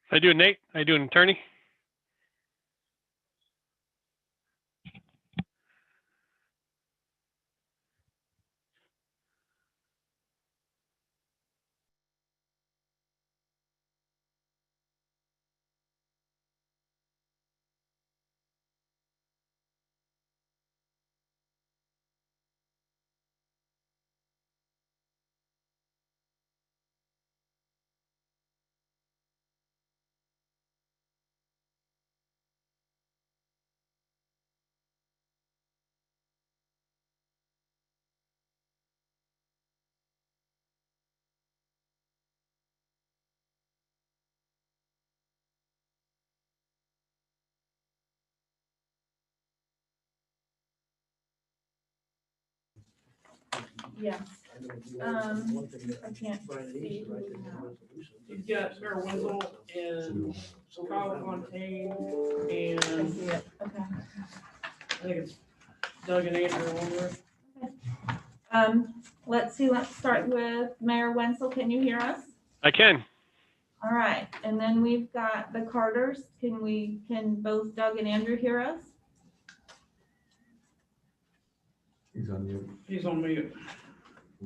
How you doing, Nate? How you doing, attorney? Yes. I can't see who we have. You've got Mayor Wenzel and Kyle Fontaine I and see it. Okay. I think it's Doug and Andrew on there. Let's see, let's start with Mayor Wenzel. Can you hear us? I can. All right. And then we've got the Carters. Can both Doug and Andrew hear us? He's on mute. He's on mute.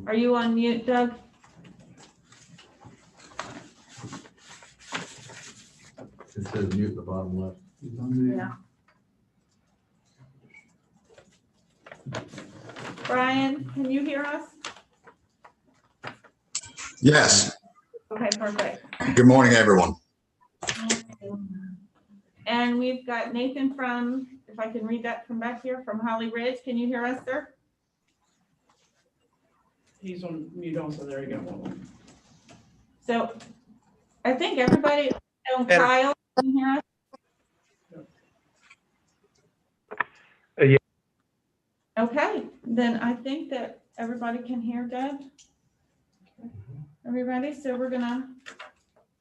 Are you on mute, Doug? It says mute at the bottom left. He's on mute. Yeah. Brian, can you hear us? Yes. Okay, perfect. Good morning, everyone. And we've got Nathan from, if I can read that from back here, from Holly Ridge. Can you hear us, sir? He's on mute also. There you go. So I think everybody, Kyle, can you hear us? Yeah. Okay, then I think that everybody can hear Deb. Everybody, so we're gonna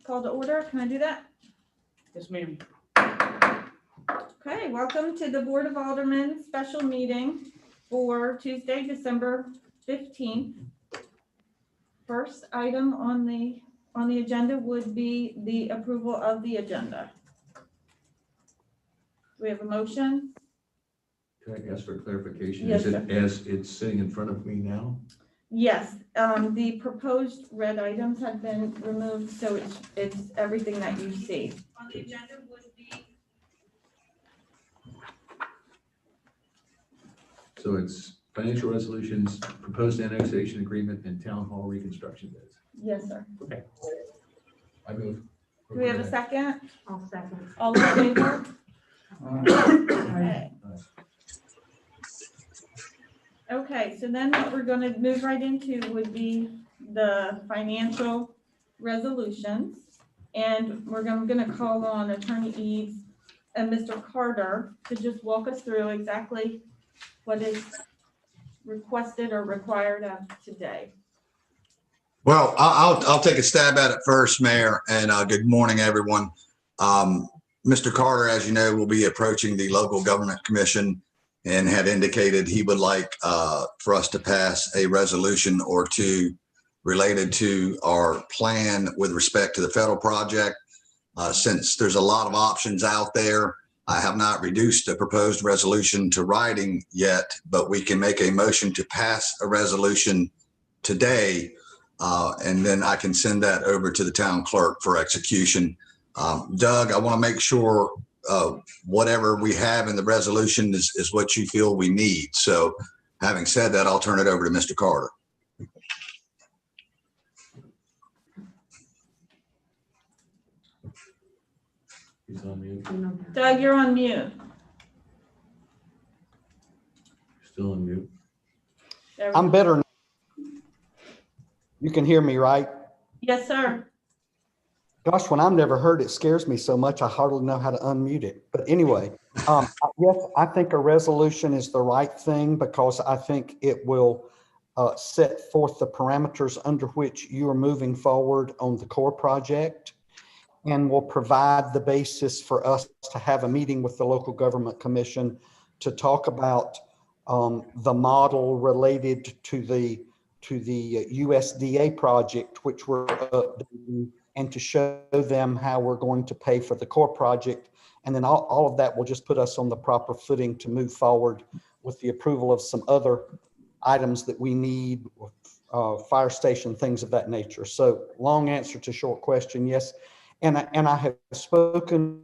call to order. Can I do that? Yes, ma'am. Okay, welcome to the Board of Aldermen special meeting for Tuesday, December 15th. First item on the agenda would be the approval of the agenda. Do we have a motion? Can I ask for clarification? Yes, Is it as it's sitting in front of me now? Yes, the proposed red items have been removed, so it's everything that you see. On the agenda would be. So it's financial resolutions, proposed annexation agreement, and town hall reconstruction bids. Yes, sir. Okay. I move. Do we have a second? I'll second. All in favor? Okay. Okay, so then what we're going to move right into would be the financial resolutions. And we're going to call on Attorney Eads and Mr. Carter to just walk us through exactly what is requested or required of today. Well, I'll take a stab at it first, Mayor, and good morning, everyone. Mr. Carter, as you know, will be approaching the Local Government Commission and had indicated he would like for us to pass a resolution or two related to our plan with respect to the federal project. Since there's a lot of options out there, I have not reduced the proposed resolution to writing yet, but we can make a motion to pass a resolution today, and then I can send that over to the town clerk for execution. Doug, I want to make sure whatever we have in the resolution is what you feel we need. So having said that, I'll turn it over to Mr. Carter. He's on mute. Doug, you're on mute. Still on mute. There we I'm go. better now. You can hear me, right? Yes, sir. Gosh, when I'm never heard, it scares me so much, I hardly know how to unmute it. But anyway, yes, I think a resolution is the right thing because I think it will set forth the parameters under which you are moving forward on the core project and will provide the basis for us to have a meeting with the Local Government Commission to talk about the model related to the USDA project, which we're updating and to show them how we're going to pay for the core project. And then all of that will just put us on the proper footing to move forward with the approval of some other items that we need, fire station, things of that nature. So long answer to short question, yes. And I have spoken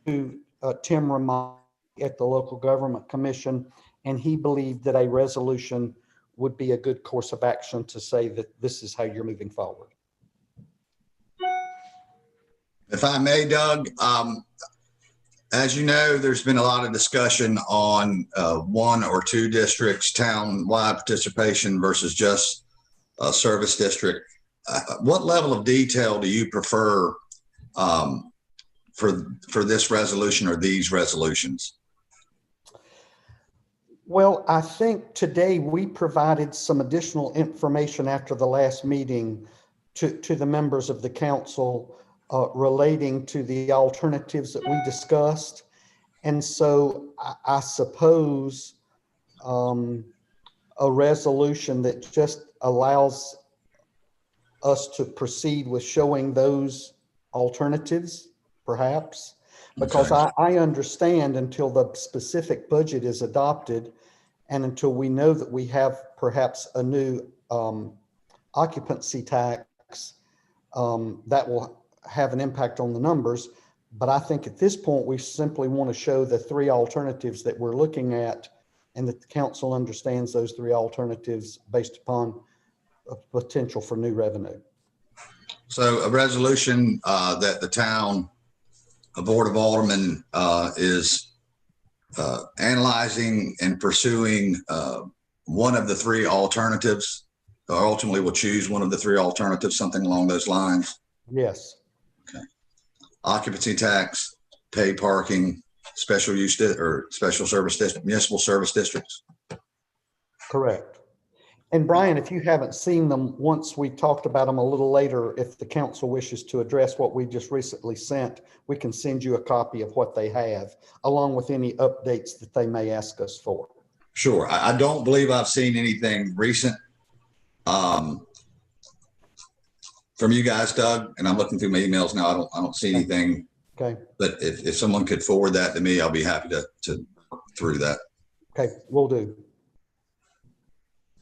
to Tim Ramon at the Local Government Commission, and he believed that a resolution would be a good course of action to say that this is how you're moving forward. If I may, Doug, as you know, there's been a lot of discussion on one or two districts, town-wide participation versus just a service district. What level of detail do you prefer for this resolution or these resolutions? Well, I think today we provided some additional information after the last meeting to the members of the council relating to the alternatives that we discussed. And so I suppose a resolution that just allows us to proceed with showing those alternatives, perhaps, because Okay. I understand until the specific budget is adopted and until we know that we have perhaps a new occupancy tax that will have an impact on the numbers. But I think at this point, we simply want to show the three alternatives that we're looking at and that the council understands those three alternatives based upon a potential for new revenue. So a resolution that the town, a board of aldermen is analyzing and pursuing one of the three alternatives, or ultimately will choose one of the three alternatives, something along those lines. Yes. Okay. Occupancy tax, paid parking, special use or special service district, municipal service districts. Correct. And Brian, if you haven't seen them, once we talked about them a little later, if the council wishes to address what we just recently sent, we can send you a copy of what they have, along with any updates that they may ask us for. Sure. I don't believe I've seen anything recent from you guys, Doug, and I'm looking through my emails now. I don't see anything. Okay. But if someone could forward that to me, I'll be happy to work through that. Okay, will do.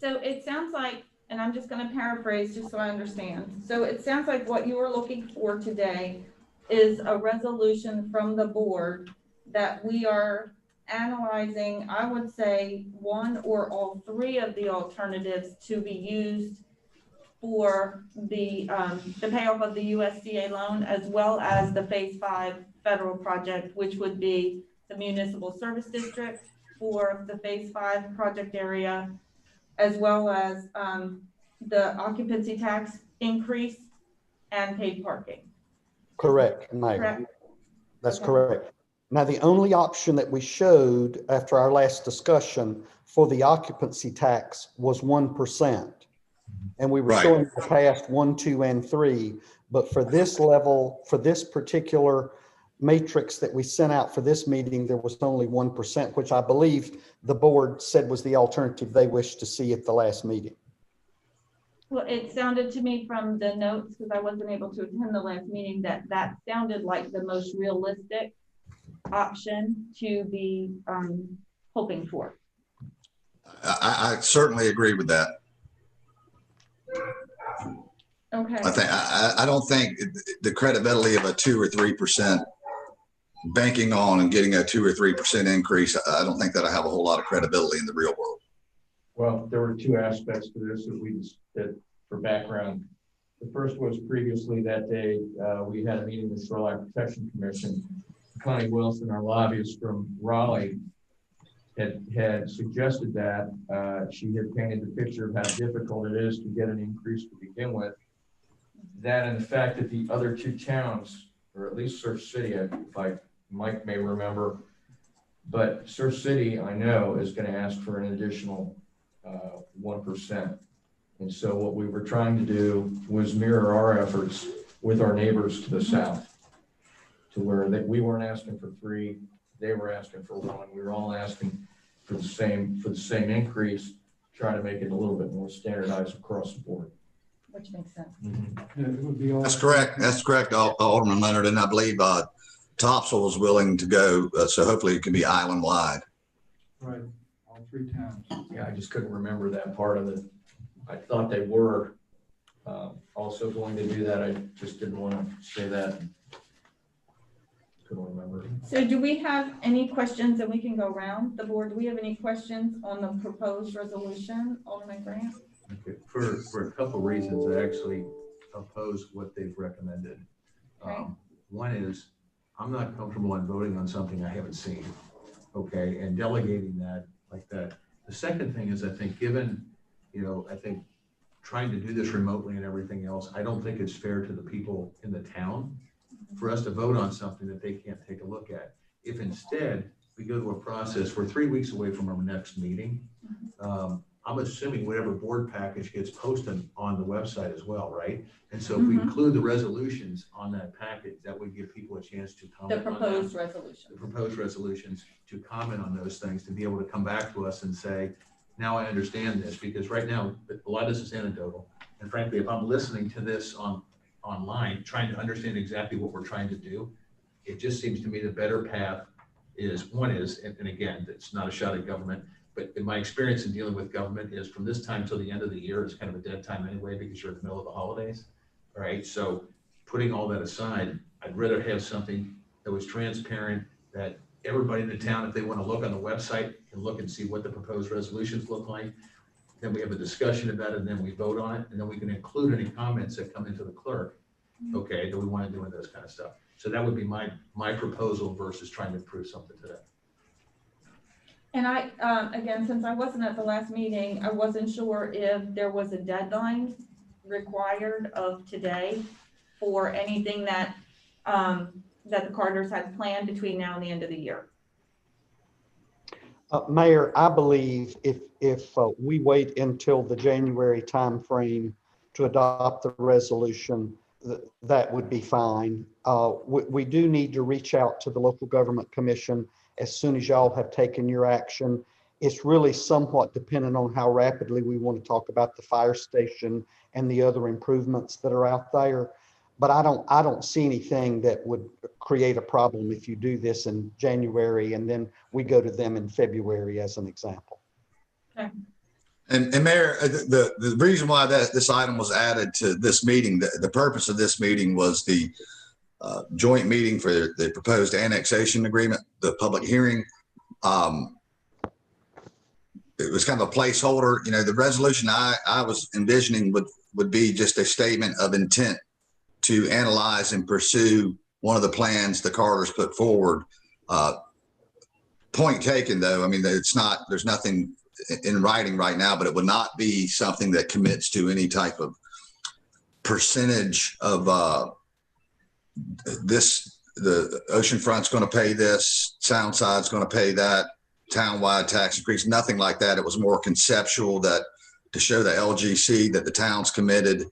So it sounds like, and I'm just going to paraphrase just so I understand. So it sounds like what you were looking for today is a resolution from the board that we are analyzing, I would say, one or all three of the alternatives to be used for the payoff of the USDA loan, as well as the Phase 5 federal project, which would be the municipal service district for the Phase 5 project area, as well as the occupancy tax increase and paid parking. Correct, Mayor. Correct? That's Okay. correct. Now, the only option that we showed after our last discussion for the occupancy tax was 1%. And we were Right. showing the past 1, 2, and 3. But for this level, for this particular matrix that we sent out for this meeting, there was only 1%, which I believe the board said was the alternative they wished to see at the last meeting. Well, it sounded to me from the notes, because I wasn't able to attend the last meeting, that sounded like the most realistic option to be hoping for. I certainly agree with that. Okay. I don't think the credibility of a 2 or 3% banking on and getting a 2 or 3% increase. I don't think that'll have a whole lot of credibility in the real world. Well, there were two aspects to this that we just did for background. The first was previously that day, we had a meeting with Shoreline Protection Commission. Connie Wilson, our lobbyist from Raleigh, had suggested that she had painted the picture of how difficult it is to get an increase to begin with. That and the fact that the other two towns, or at least Surf City, like Mike may remember, but Surf City, I know, is going to ask for an additional 1%. And so what we were trying to do was mirror our efforts with our neighbors to the south, to where we weren't asking for 3, they were asking for 1. We were all asking for the same increase, try to make it a little bit more standardized across the board. which makes sense. It would be all. That's correct. That's correct, Alderman Leonard. And I believe Topsail was willing to go. So hopefully it can be island wide. Right, all 3 towns. Yeah, I just couldn't remember that part of it. I thought they were also going to do that. I just didn't want to say that. Couldn't remember. So do we have any questions, and we can go around the board? Do we have any questions on the proposed resolution, Alderman Grant? Okay. For a couple of reasons, I actually oppose what they've recommended. Okay. One is, I'm not comfortable in voting on something I haven't seen, okay, and delegating that like that. The second thing is, I think given, I think trying to do this remotely and everything else, I don't think it's fair to the people in the town for us to vote on something that they can't take a look at. If instead we go to a process, we're 3 weeks away from our next meeting. I'm assuming whatever board package gets posted on the website as well, right? And so if we include the resolutions on that package, that would give people a chance to The comment on proposed that. resolution. The proposed resolutions, to comment on those things, to be able to come back to us and say, now I understand this, because right now, a lot of this is anecdotal. And frankly, if I'm listening to this online, trying to understand exactly what we're trying to do, it just seems to me the better path is, and again, it's not a shot at government, but in my experience in dealing with government is from this time till the end of the year is kind of a dead time anyway, because you're in the middle of the holidays, all right? So putting all that aside, I'd rather have something that was transparent, that everybody in the town, if they want to look on the website, can look and see what the proposed resolutions look like. Then we have a discussion about it, and then we vote on it, and then we can include any comments that come into the clerk, okay, that we want to do in this kind of stuff. So that would be my proposal versus trying to prove something today. And I, again, since I wasn't at the last meeting, I wasn't sure if there was a deadline required of today for anything that, that the Carters had planned between now and the end of the year. Mayor, I believe if we wait until the January timeframe to adopt the resolution, that would be fine. We do need to reach out to the local government commission as soon as y'all have taken your action. It's really somewhat dependent on how rapidly we want to talk about the fire station and the other improvements that are out there. But I don't see anything that would create a problem if you do this in January and then we go to them in February as an example. Okay. And Mayor, the reason why this item was added to this meeting, the purpose of this meeting was the joint meeting for the proposed annexation agreement, the public hearing. It was kind of a placeholder. The resolution I was envisioning would be just a statement of intent to analyze and pursue one of the plans the Carters put forward. Point taken, though. I mean, there's nothing in writing right now, but it would not be something that commits to any type of percentage of this. The oceanfront's going to pay this, Soundside's going to pay that, townwide tax increase, nothing like that. It was more conceptual, that to show the LGC that the town's committed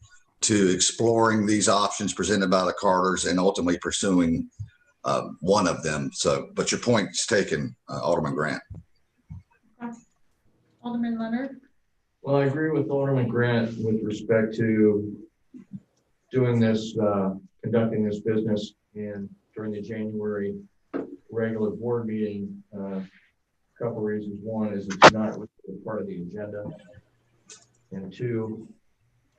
to exploring these options presented by the Carters and ultimately pursuing one of them. So, but your point's taken, Alderman Grant. Alderman Leonard? Well, I agree with Alderman Grant with respect to doing this, conducting this business during the January regular board meeting. A couple reasons. One is it's not really part of the agenda. And two,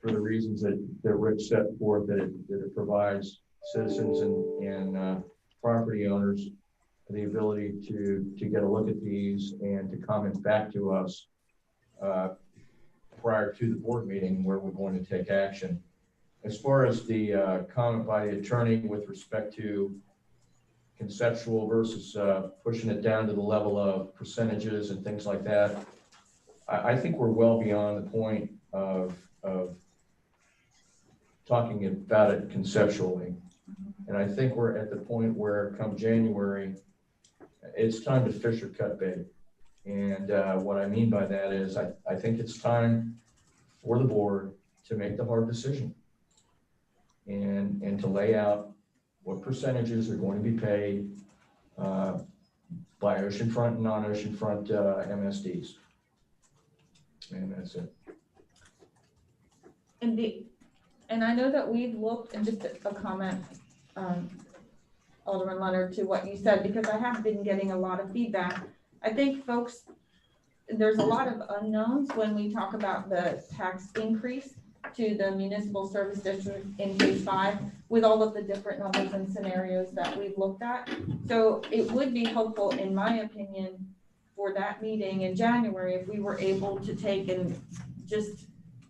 for the reasons that Rick set forth, that it provides citizens and property owners the ability to get a look at these and to comment back to us prior to the board meeting where we're going to take action. As far as the comment by the attorney with respect to conceptual versus pushing it down to the level of percentages and things like that, I think we're well beyond the point of talking about it conceptually. And I think we're at the point where come January, it's time to fish or cut bait. And what I mean by that is I think it's time for the board to make the hard decision and to lay out what percentages are going to be paid by oceanfront and non-oceanfront MSDs. And that's it. And And I know that we've looked, and just a comment, Alderman Leonard, to what you said, because I have been getting a lot of feedback. I think folks, there's a lot of unknowns when we talk about the tax increase to the municipal service district in phase 5 with all of the different numbers and scenarios that we've looked at. So it would be helpful, in my opinion, for that meeting in January, if we were able to take and just,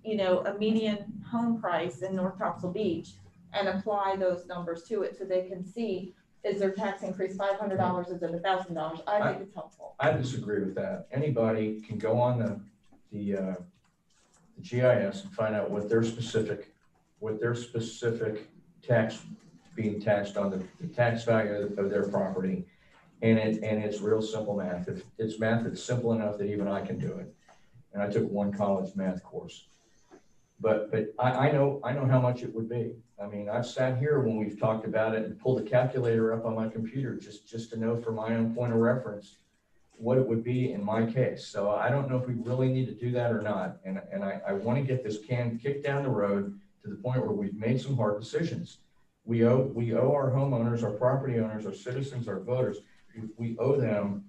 a median home price in North Topsail Beach and apply those numbers to it so they can see, is their tax increase $500, is it $1,000? I think it's helpful. I disagree with that. Anybody can go on the GIS and find out what their specific tax being taxed on the tax value of their property. And it's real simple math. It's math that's simple enough that even I can do it. And I took one college math course. But I know how much it would be. I mean, I've sat here when we've talked about it and pulled the calculator up on my computer just to know for my own point of reference what it would be in my case. So I don't know if we really need to do that or not. And I want to get this can kicked down the road to the point where we've made some hard decisions. We owe our homeowners, our property owners, our citizens, our voters. We owe them,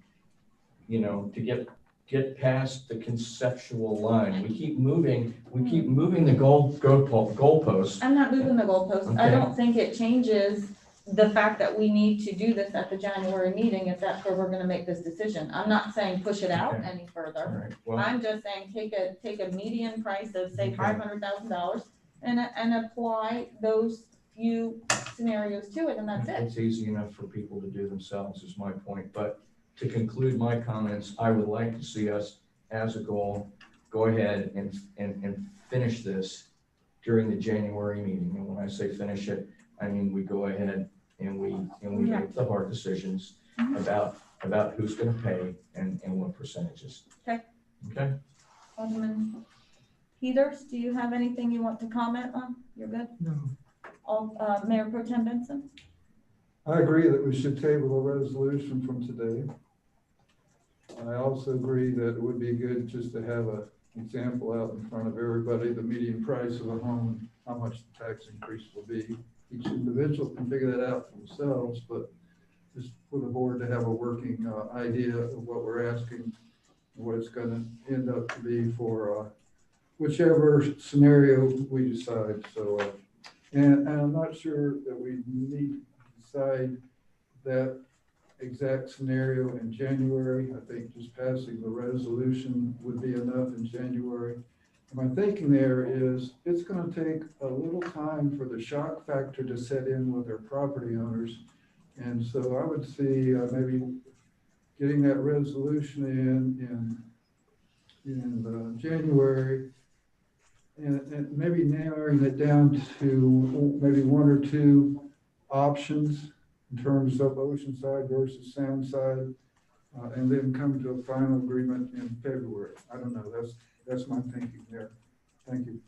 to get past the conceptual line. We keep moving the goalposts. I'm not moving the goalposts. Okay. I don't think it changes the fact that we need to do this at the January meeting if that's where we're gonna make this decision. I'm not saying push it out Okay. any All further. right, well, I'm just saying take a median price of, say, Okay. $500,000 and apply those few scenarios to it, and that's it. it's easy enough for people to do themselves is my point. But to conclude my comments, I would like to see us as a goal, go ahead and finish this during the January meeting. And when I say finish it, I mean, we go ahead and we make the hard decisions about who's gonna pay and what percentages. Okay. Okay? Alderman Peters, do you have anything you want to comment on? You're good? No. Mayor Pro Tem Benson? I agree that we should table a resolution from today. I also agree that it would be good just to have an example out in front of everybody, the median price of a home, how much the tax increase will be. Each individual can figure that out for themselves, but just for the board to have a working idea of what we're asking, what it's gonna end up to be for whichever scenario we decide. So, and I'm not sure that we need to decide that exact scenario in January. I think just passing the resolution would be enough in January. My thinking there is it's going to take a little time for the shock factor to set in with our property owners. And so I would see maybe getting that resolution in January and maybe narrowing it down to maybe one or two options in terms of Oceanside versus Soundside, and then come to a final agreement in February. I don't know. That's my thinking there. Thank you.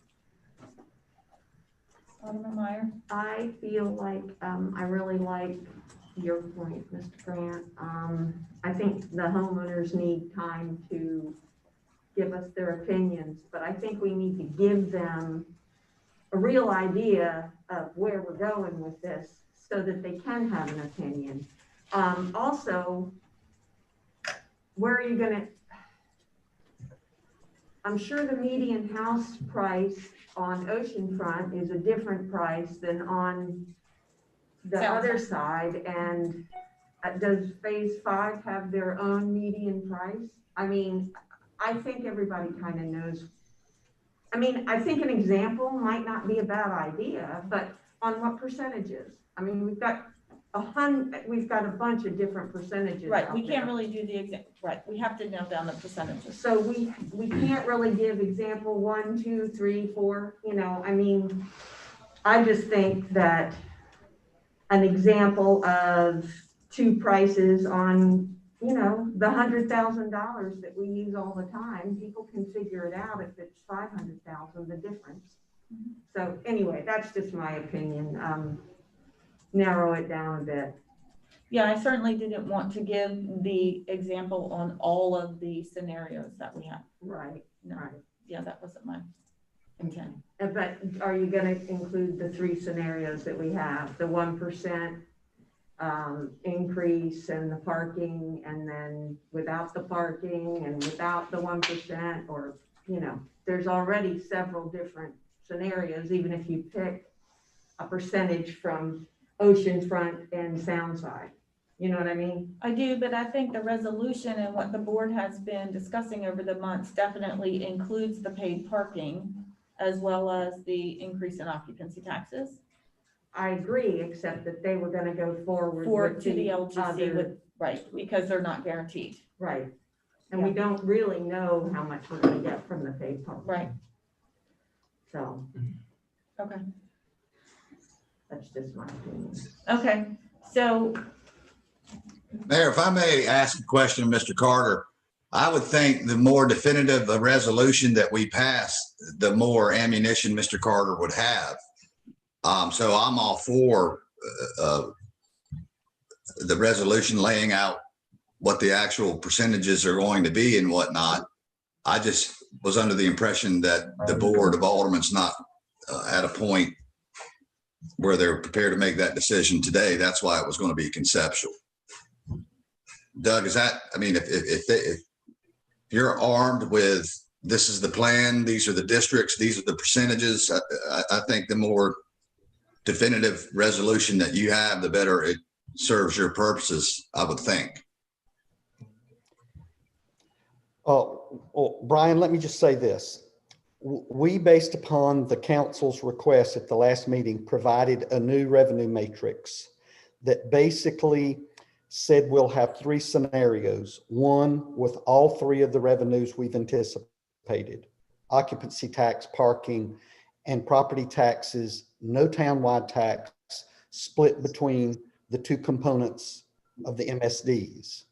Alderman Meyer? I feel like, I really like your point, Mr. Grant. I think the homeowners need time to give us their opinions, but I think we need to give them a real idea of where we're going with this so that they can have an opinion. Also, where are you gonna, I'm sure the median house price on oceanfront is a different price than on the other side. And does phase 5 have their own median price? I mean, I think everybody kind of knows. I mean, I think an example might not be a bad idea, but on what percentages? I mean, we've got a bunch of different percentages. Right, out we can't there. really do the example, right, we have to nail down the percentages. So we can't really give example 1, 2, 3, 4, I mean, I just think that an example of two prices on, the $100,000 that we use all the time, people can figure it out if it's 500,000, the difference. So anyway, that's just my opinion. Narrow it down a bit. Yeah, I certainly didn't want to give the example on all of the scenarios that we have. Right. No, Right. yeah, that wasn't mine. Okay. But are you gonna include the three scenarios that we have, the 1% increase and the parking, and then without the parking and without the 1%, or, you know, there's already several different scenarios, even if you pick a percentage from oceanfront and Soundside. You know what I mean? I do, but I think the resolution and what the board has been discussing over the months definitely includes the paid parking as well as the increase in occupancy taxes I agree, except that they were gonna go forward for, with to the LGC other- with, right, because they're not guaranteed. Right. And we don't really know how much we're gonna get from the paid parking. Right, So okay. that's just my opinion. Okay, so, Mayor, if I may ask a question of Mr. Carter, I would think the more definitive a resolution that we pass, the more ammunition Mr. Carter would have. So I'm all for the resolution laying out what the actual percentages are going to be and whatnot. I just was under the impression that the Board of Aldermen's not at a point where they're prepared to make that decision today. That's why it was going to be conceptual. Doug, is that, I mean, if you're armed with, this is the plan, these are the districts, these are the percentages, I think the more definitive resolution that you have, the better it serves your purposes, I would think. Oh, Brian, let me just say this. We, based upon the council's request at the last meeting, provided a new revenue matrix that basically said we'll have three scenarios. One with all three of the revenues we've anticipated: occupancy tax, parking, and property taxes, no townwide tax, split between the two components of the MSDs.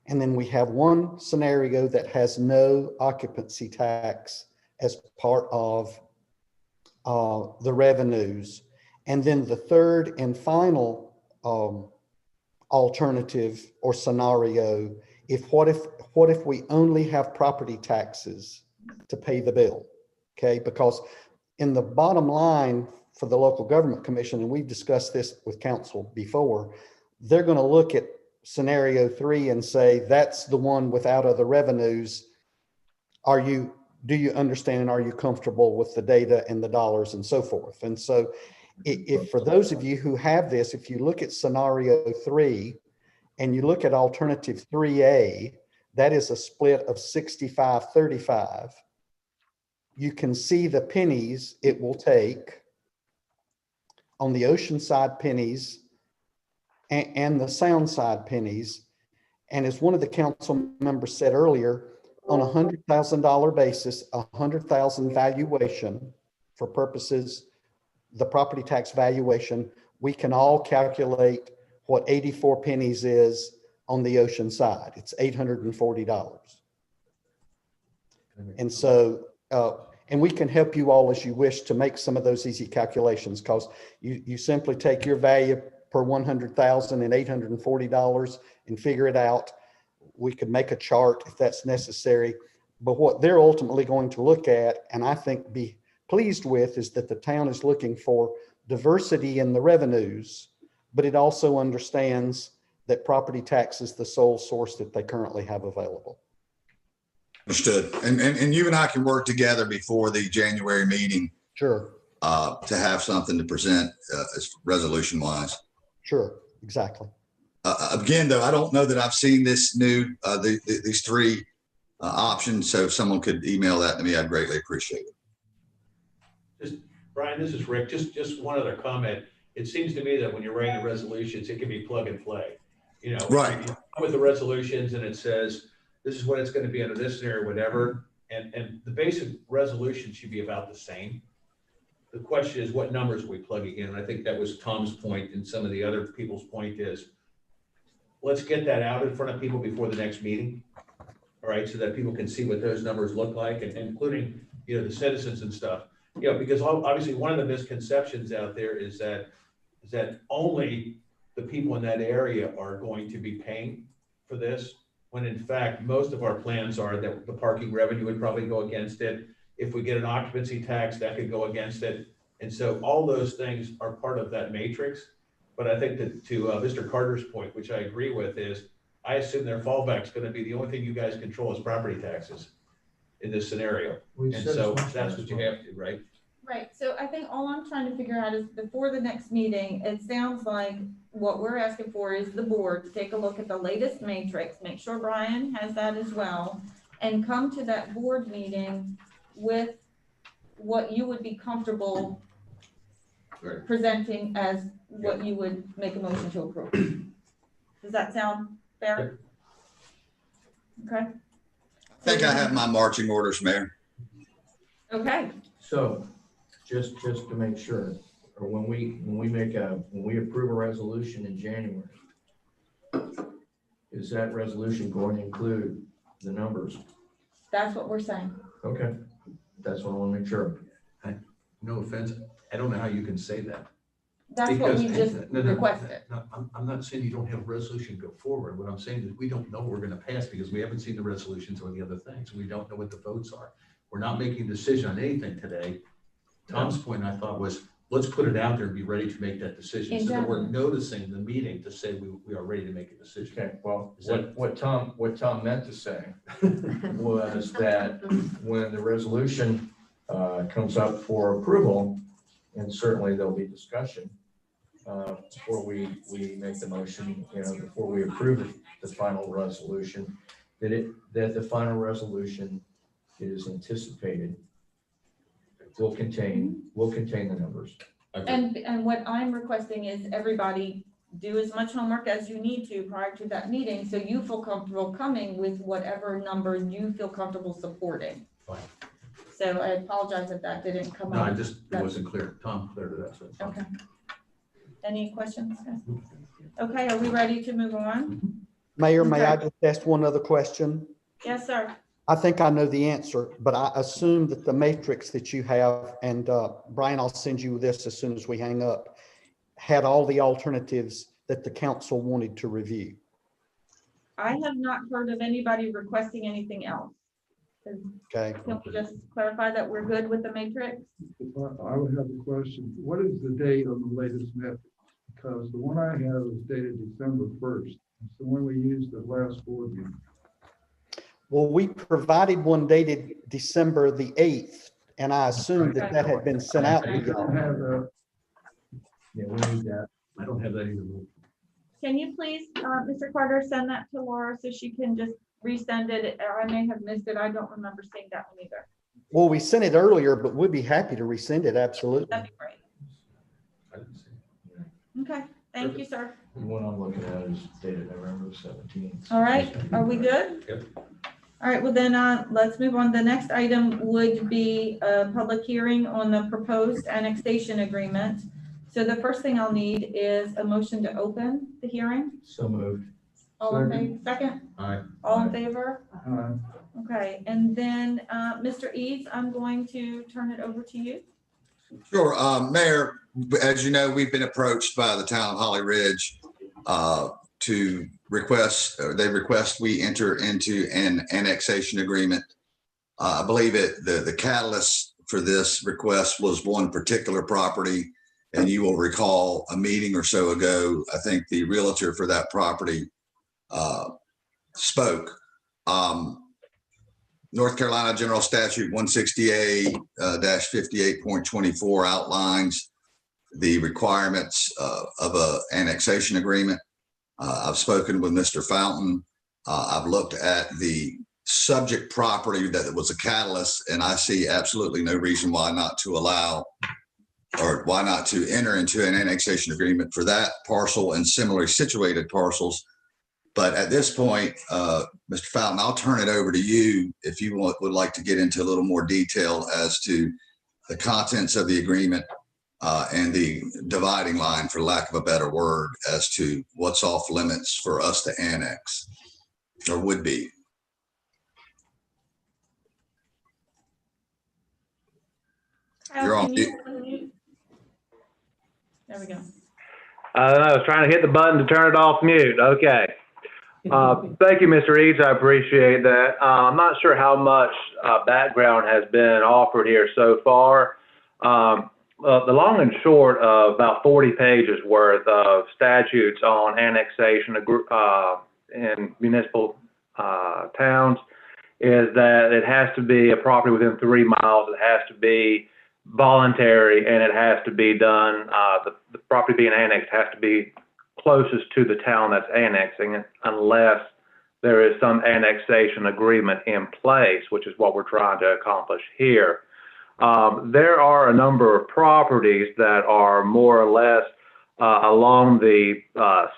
And then we have one scenario that has no occupancy tax as part of the revenues. And then the third and final alternative or scenario, what if we only have property taxes to pay the bill? Okay, because in the bottom line for the local government commission, and we've discussed this with council before, they're going to look at scenario 3 and say, that's the one without other revenues. Do you understand and are you comfortable with the data and the dollars and so forth? And so if for those of you who have this, if you look at scenario 3 and you look at alternative 3A, that is a split of 65-35. You can see the pennies it will take on the Oceanside pennies and the Soundside pennies. And as one of the council members said earlier, on $100,000 basis, 100,000 valuation for purposes, the property tax valuation, we can all calculate what 84 pennies is on the ocean side. It's $840. And so, and we can help you all as you wish to make some of those easy calculations, because you simply take your value per 100,000 and $840 and figure it out. We could make a chart if that's necessary, but what they're ultimately going to look at, and I think be pleased with, is that the town is looking for diversity in the revenues, but it also understands that property tax is the sole source that they currently have available. Understood. And you and I can work together before the January meeting. Sure. To have something to present as resolution wise. Sure, exactly. Again, though, I don't know that I've seen this new, these three options. So if someone could email that to me, I'd greatly appreciate it. Just, Brian, this is Rick. Just one other comment. It seems to me that when you're writing the resolutions, it can be plug and play. You know, right. With the resolutions, and it says, this is what it's going to be under this scenario, whatever. And the basic resolution should be about the same. The question is, what numbers are we plugging in? And I think that was Tom's point, and some of the other people's point is, let's get that out in front of people before the next meeting. All right, so that people can see what those numbers look like, and including, you know, the citizens and stuff. You know, because obviously one of the misconceptions out there is that only the people in that area are going to be paying for this, when in fact most of our plans are that the parking revenue would probably go against it. If we get an occupancy tax, that could go against it. And so all those things are part of that matrix. But I think that to Mr. Carter's point, which I agree with, is I assume their fallback is gonna be the only thing you guys control is property taxes in this scenario. And so that's what you have to, right? Right, so I think all I'm trying to figure out is before the next meeting, it sounds like what we're asking for is the board to take a look at the latest matrix, make sure Brian has that as well, and come to that board meeting with what you would be comfortable Right. presenting as what you would make a motion to approve. Does that sound fair? Okay. I think I have my marching orders, Mayor. Okay, So, just to make sure, or when we approve a resolution in January, is that resolution going to include the numbers? that's what we're saying. Okay, that's what I want to make sure. No offense, I don't know how you can say that. That's what we Because- just No, requested. No, I'm not saying you don't have a resolution go forward. What I'm saying is we don't know what we're gonna pass because we haven't seen the resolutions or the other things. We don't know what the votes are. We're not making a decision on anything today. Tom's point, I thought, was let's put it out there and be ready to make that decision. So that we're noticing the meeting to say we are ready to make a decision. Okay, well, Is that- what Tom meant to say was that when the resolution comes up for approval, and certainly there'll be discussion before we make the motion, before we approve the final resolution, that the final resolution is anticipated will contain the numbers. And what I'm requesting is everybody do as much homework as you need to prior to that meeting, so you feel comfortable coming with whatever number you feel comfortable supporting. Fine. So I apologize if that didn't come No, up. it wasn't clear. Tom cleared it up. So it's fine. Okay. Any questions? Okay, are we ready to move on? Mayor, may I just ask one other question? Yes, sir. I think I know the answer, but I assume that the matrix that you have, and Brian, I'll send you this as soon as we hang up, had all the alternatives that the council wanted to review. I have not heard of anybody requesting anything else. Okay. Can we just clarify that we're good with the matrix? I would have a question. What is the date on the latest method? Because the one I have is dated December 1st. It's the one we used at last board meeting. Well, we provided one dated December the 8th, and I assumed that that had been sent out to I don't y'all. have that. Yeah, we need that. I don't have that either. Can you please, Mr. Carter, send that to Laura so she can just resend it? I may have missed it. I don't remember seeing that one either. Well, we sent it earlier, but we'd be happy to resend it, absolutely. That'd be great. I didn't see it. Okay, thank you, sir. The one I'm looking at is dated November 17th. All right, are we good? Yep. All right, well then, let's move on. The next item would be a public hearing on the proposed annexation agreement. So the first thing I'll need is a motion to open the hearing. So moved. All in favor, second? Aye. All in favor? Uh, Okay, and then, Mr. Eads, I'm going to turn it over to you. Sure, Mayor, as you know, we've been approached by the town of Holly Ridge to request, or they request we enter into an annexation agreement. I believe the catalyst for this request was one particular property. And you will recall a meeting or so ago, I think the realtor for that property spoke. North Carolina General Statute 168-58.24 outlines the requirements of a annexation agreement. I've spoken with Mr. Fountain. I've looked at the subject property that was a catalyst, and I see absolutely no reason why not to allow or why not to enter into an annexation agreement for that parcel and similarly situated parcels. But at this point, Mr. Fountain, I'll turn it over to you if you would like to get into a little more detail as to the contents of the agreement and the dividing line, for lack of a better word, as to what's off limits for us to annex or would be. You're on mute. There we go. I was trying to hit the button to turn it off mute. Okay. Thank you, Mr. Eads. I appreciate that. I'm not sure how much background has been offered here so far. The long and short of about 40 pages worth of statutes on annexation in municipal towns is that it has to be a property within 3 miles. It has to be voluntary, and it has to be done. The property being annexed has to be closest to the town that's annexing it, unless there is some annexation agreement in place, which is what we're trying to accomplish here. There are a number of properties that are more or less along the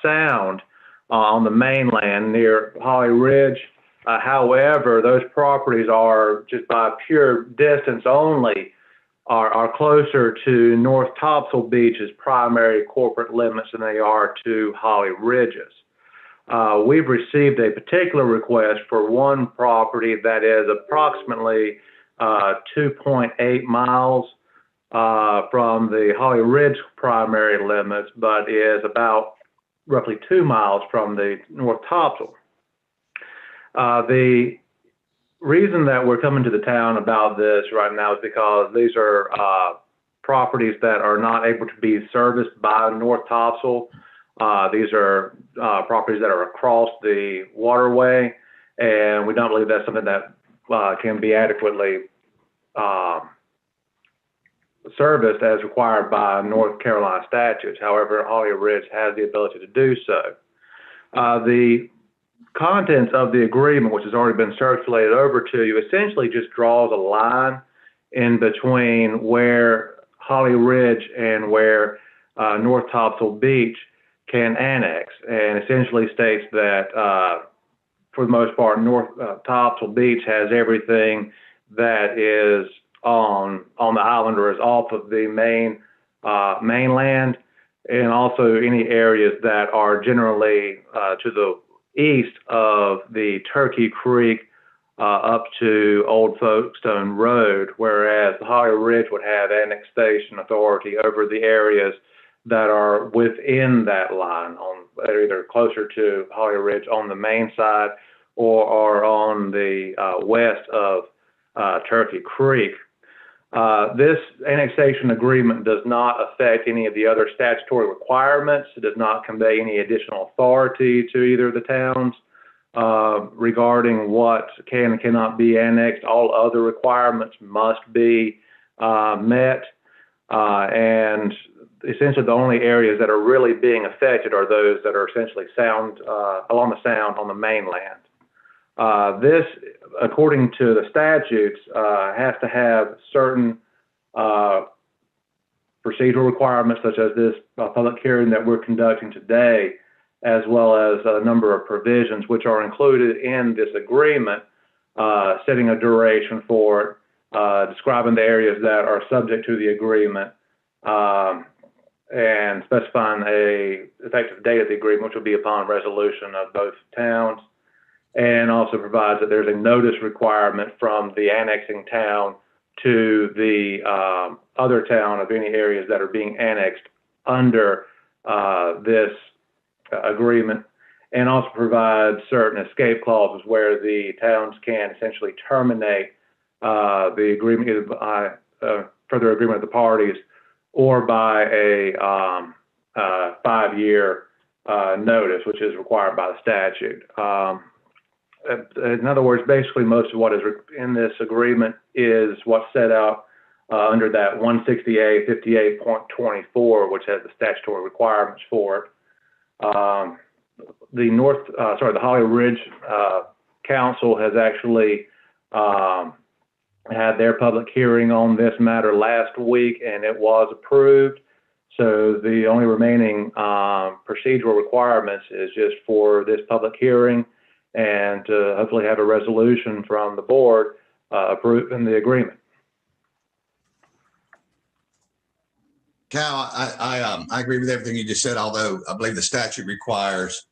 sound on the mainland near Holly Ridge. However, those properties are just by pure distance only are closer to North Topsail Beach's primary corporate limits than they are to Holly Ridge's. We've received a particular request for one property that is approximately 2.8 miles from the Holly Ridge primary limits, but is about roughly 2 miles from the North Topsail. The reason that we're coming to the town about this right now is because these are properties that are not able to be serviced by North Topsail. These are properties that are across the waterway, and we don't believe that's something that can be adequately serviced as required by North Carolina statutes. However, Holly Ridge has the ability to do so. The contents of the agreement, which has already been circulated over to you, essentially just draws a line in between where Holly Ridge and where North Topsail Beach can annex, and essentially states that for the most part, North Topsail Beach has everything that is on the island or is off of the mainland, and also any areas that are generally to the east of the Turkey Creek up to Old Folkestone Road, whereas the Holly Ridge would have annexation authority over the areas that are within that line, that are either closer to Holly Ridge on the main side or are on the west of Turkey Creek. This annexation agreement does not affect any of the other statutory requirements. It does not convey any additional authority to either of the towns regarding what can and cannot be annexed. All other requirements must be met, and essentially the only areas that are really being affected are those that are essentially along the sound on the mainland. This, according to the statutes, has to have certain procedural requirements, such as this public hearing that we're conducting today, as well as a number of provisions which are included in this agreement, setting a duration for it, describing the areas that are subject to the agreement, and specifying a effective date of the agreement, which will be upon resolution of both towns, and also provides that there's a notice requirement from the annexing town to the other town of any areas that are being annexed under this agreement, and also provides certain escape clauses where the towns can essentially terminate the agreement either by further agreement of the parties or by a 5-year notice, which is required by the statute. In other words, basically most of what is in this agreement is what's set out under that 160A 58.24, which has the statutory requirements for it. The Holly Ridge Council has actually had their public hearing on this matter last week, and it was approved. So the only remaining procedural requirements is just for this public hearing and to hopefully have a resolution from the board approving the agreement. Cal, I agree with everything you just said, although I believe the statute requires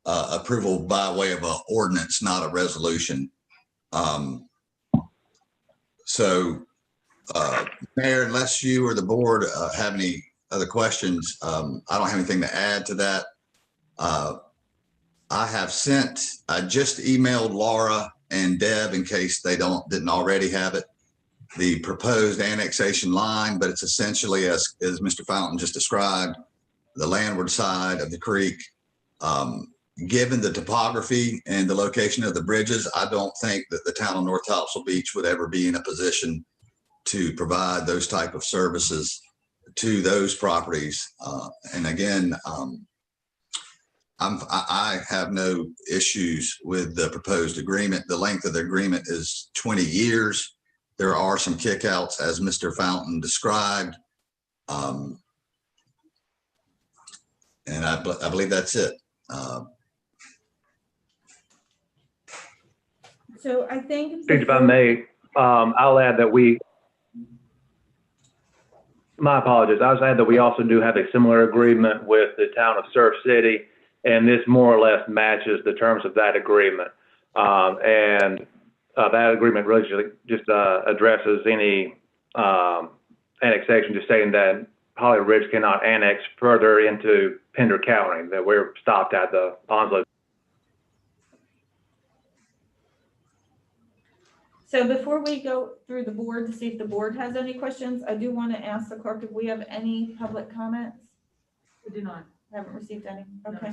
approval by way of an ordinance, not a resolution. Mayor, unless you or the board have any other questions, I don't have anything to add to that. I have sent, I just emailed Laura and Deb in case they didn't already have it, the proposed annexation line, but it's essentially as Mr. Fountain just described, the landward side of the creek. Given the topography and the location of the bridges, I don't think that the town of North Topsail Beach would ever be in a position to provide those type of services to those properties. And again, I have no issues with the proposed agreement. The length of the agreement is 20 years. There are some kickouts, as Mr. Fountain described. And I believe that's it. So I think. If I may, I'll add that my apologies. I'll add that we also do have a similar agreement with the town of Surf City, and this more or less matches the terms of that agreement. That agreement really just addresses any annexation, just saying that Holly Ridge cannot annex further into Pender County, that we're stopped at the Onslow. So before we go through the board to see if the board has any questions, I do want to ask the clerk if we have any public comments. We do not. Haven't received any. No. Okay.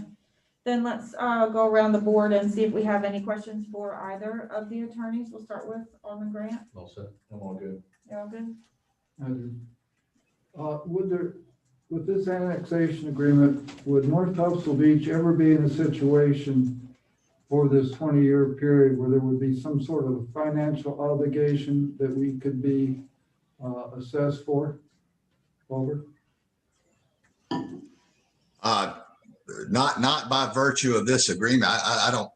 Then let's go around the board and see if we have any questions for either of the attorneys. We'll start with Alderman Grant. All set. I'm all good. You're all good? I do. With this annexation agreement, would North Topsail Beach ever be in a situation for this 20-year period where there would be some sort of financial obligation that we could be assessed for? Over. Not by virtue of this agreement. I don't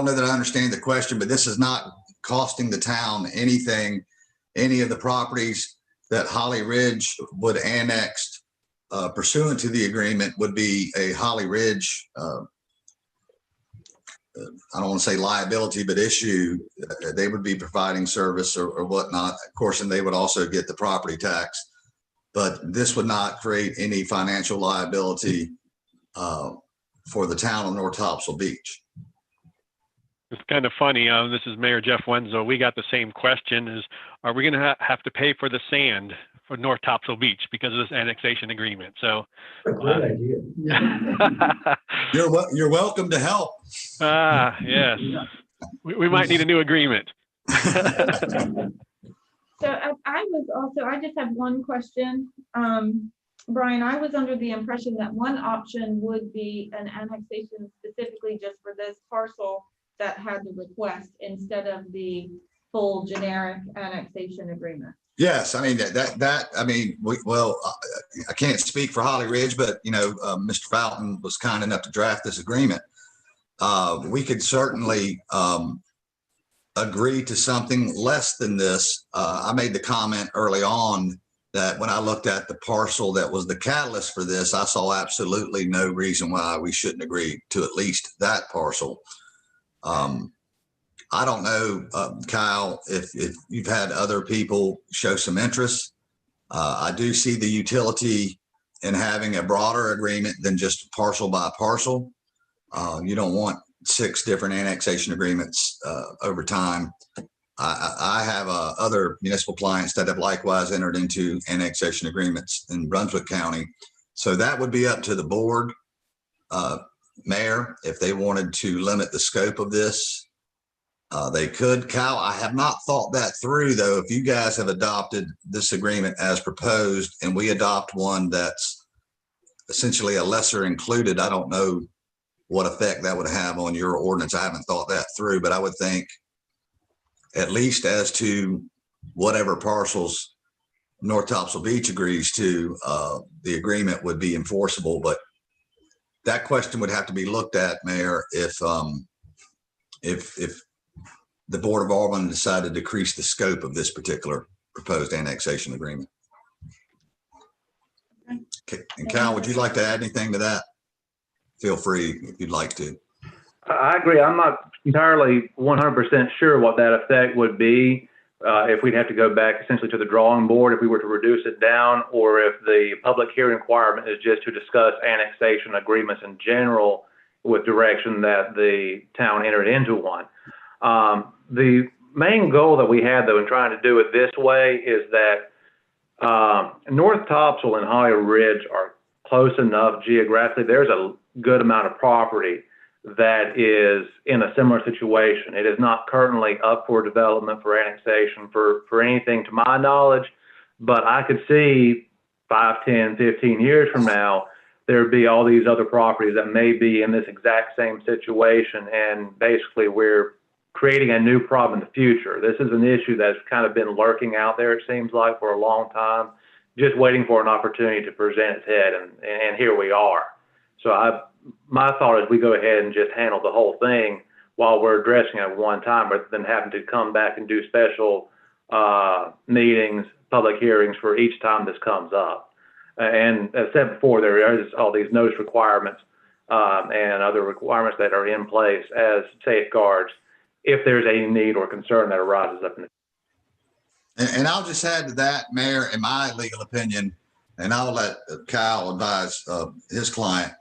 know that I understand the question, but this is not costing the town anything. Any of the properties that Holly Ridge would annex pursuant to the agreement would be a Holly Ridge, I don't want to say liability, but issue. They would be providing service or whatnot, of course, and they would also get the property tax. But this would not create any financial liability for the town of North Topsail Beach. It's kind of funny. This is Mayor Jeff Wenzel. We got the same question: is are we going to have to pay for the sand for North Topsail Beach because of this annexation agreement? So, Great idea. You're welcome to help. Yes, we might need a new agreement. So I just have one question. Brian, I was under the impression that one option would be an annexation specifically just for this parcel that had the request instead of the full generic annexation agreement. Yes, I mean I can't speak for Holly Ridge, but Mr. Fountain was kind enough to draft this agreement. We could certainly agree to something less than this. I made the comment early on that when I looked at the parcel that was the catalyst for this, I saw absolutely no reason why we shouldn't agree to at least that parcel. I don't know, Kyle, if you've had other people show some interest. I do see the utility in having a broader agreement than just parcel by parcel. You don't want 6 different annexation agreements over time. I have other municipal clients that have likewise entered into annexation agreements in Brunswick County. So that would be up to the board, Mayor, if they wanted to limit the scope of this. They could. Kyle, I have not thought that through, though. If you guys have adopted this agreement as proposed and we adopt one that's essentially a lesser included, I don't know what effect that would have on your ordinance. I haven't thought that through, but I would think at least as to whatever parcels North Topsail Beach agrees to, the agreement would be enforceable. But that question would have to be looked at, Mayor, if the Board of Aldermen decided to decrease the scope of this particular proposed annexation agreement. Okay. And Cal, would you like to add anything to that? Feel free if you'd like to. I agree. I'm not entirely 100% sure what that effect would be, if we'd have to go back essentially to the drawing board if we were to reduce it down, or if the public hearing requirement is just to discuss annexation agreements in general, with direction that the town entered into one. The main goal that we had, though, in trying to do it this way is that North Topsail and Holly Ridge are close enough geographically. There's a good amount of property that is in a similar situation. It is not currently up for development, for annexation, for anything to my knowledge, but I could see 5, 10, 15 years from now, there'd be all these other properties that may be in this exact same situation, and basically we're creating a new problem in the future. This is an issue that's kind of been lurking out there, it seems like, for a long time, just waiting for an opportunity to present its head, and here we are. So my thought is we go ahead and just handle the whole thing while we're addressing it at one time, rather than having to come back and do special meetings, public hearings for each time this comes up. And as said before, there is all these notice requirements and other requirements that are in place as safeguards if there's any need or concern that arises up in the. And I'll just add to that, Mayor, in my legal opinion, and I'll let Kyle advise his client.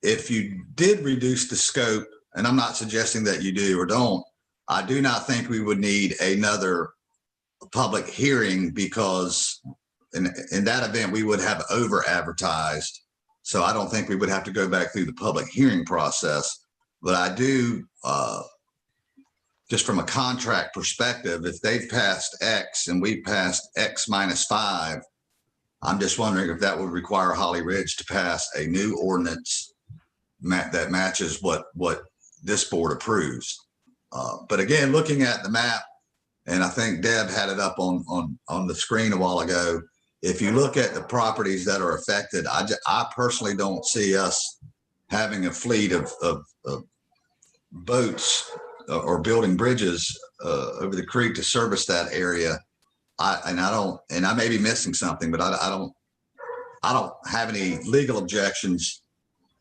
If you did reduce the scope, and I'm not suggesting that you do or don't, I do not think we would need another public hearing, because in that event, we would have over advertised. So I don't think we would have to go back through the public hearing process. But I do, just from a contract perspective, if they've passed X and we passed X -5, I'm just wondering if that would require Holly Ridge to pass a new ordinance that matches what this board approves. But again, looking at the map, and I think Deb had it up on the screen a while ago. If you look at the properties that are affected, I personally don't see us having a fleet of boats or building bridges over the creek to service that area. I may be missing something, but I don't have any legal objections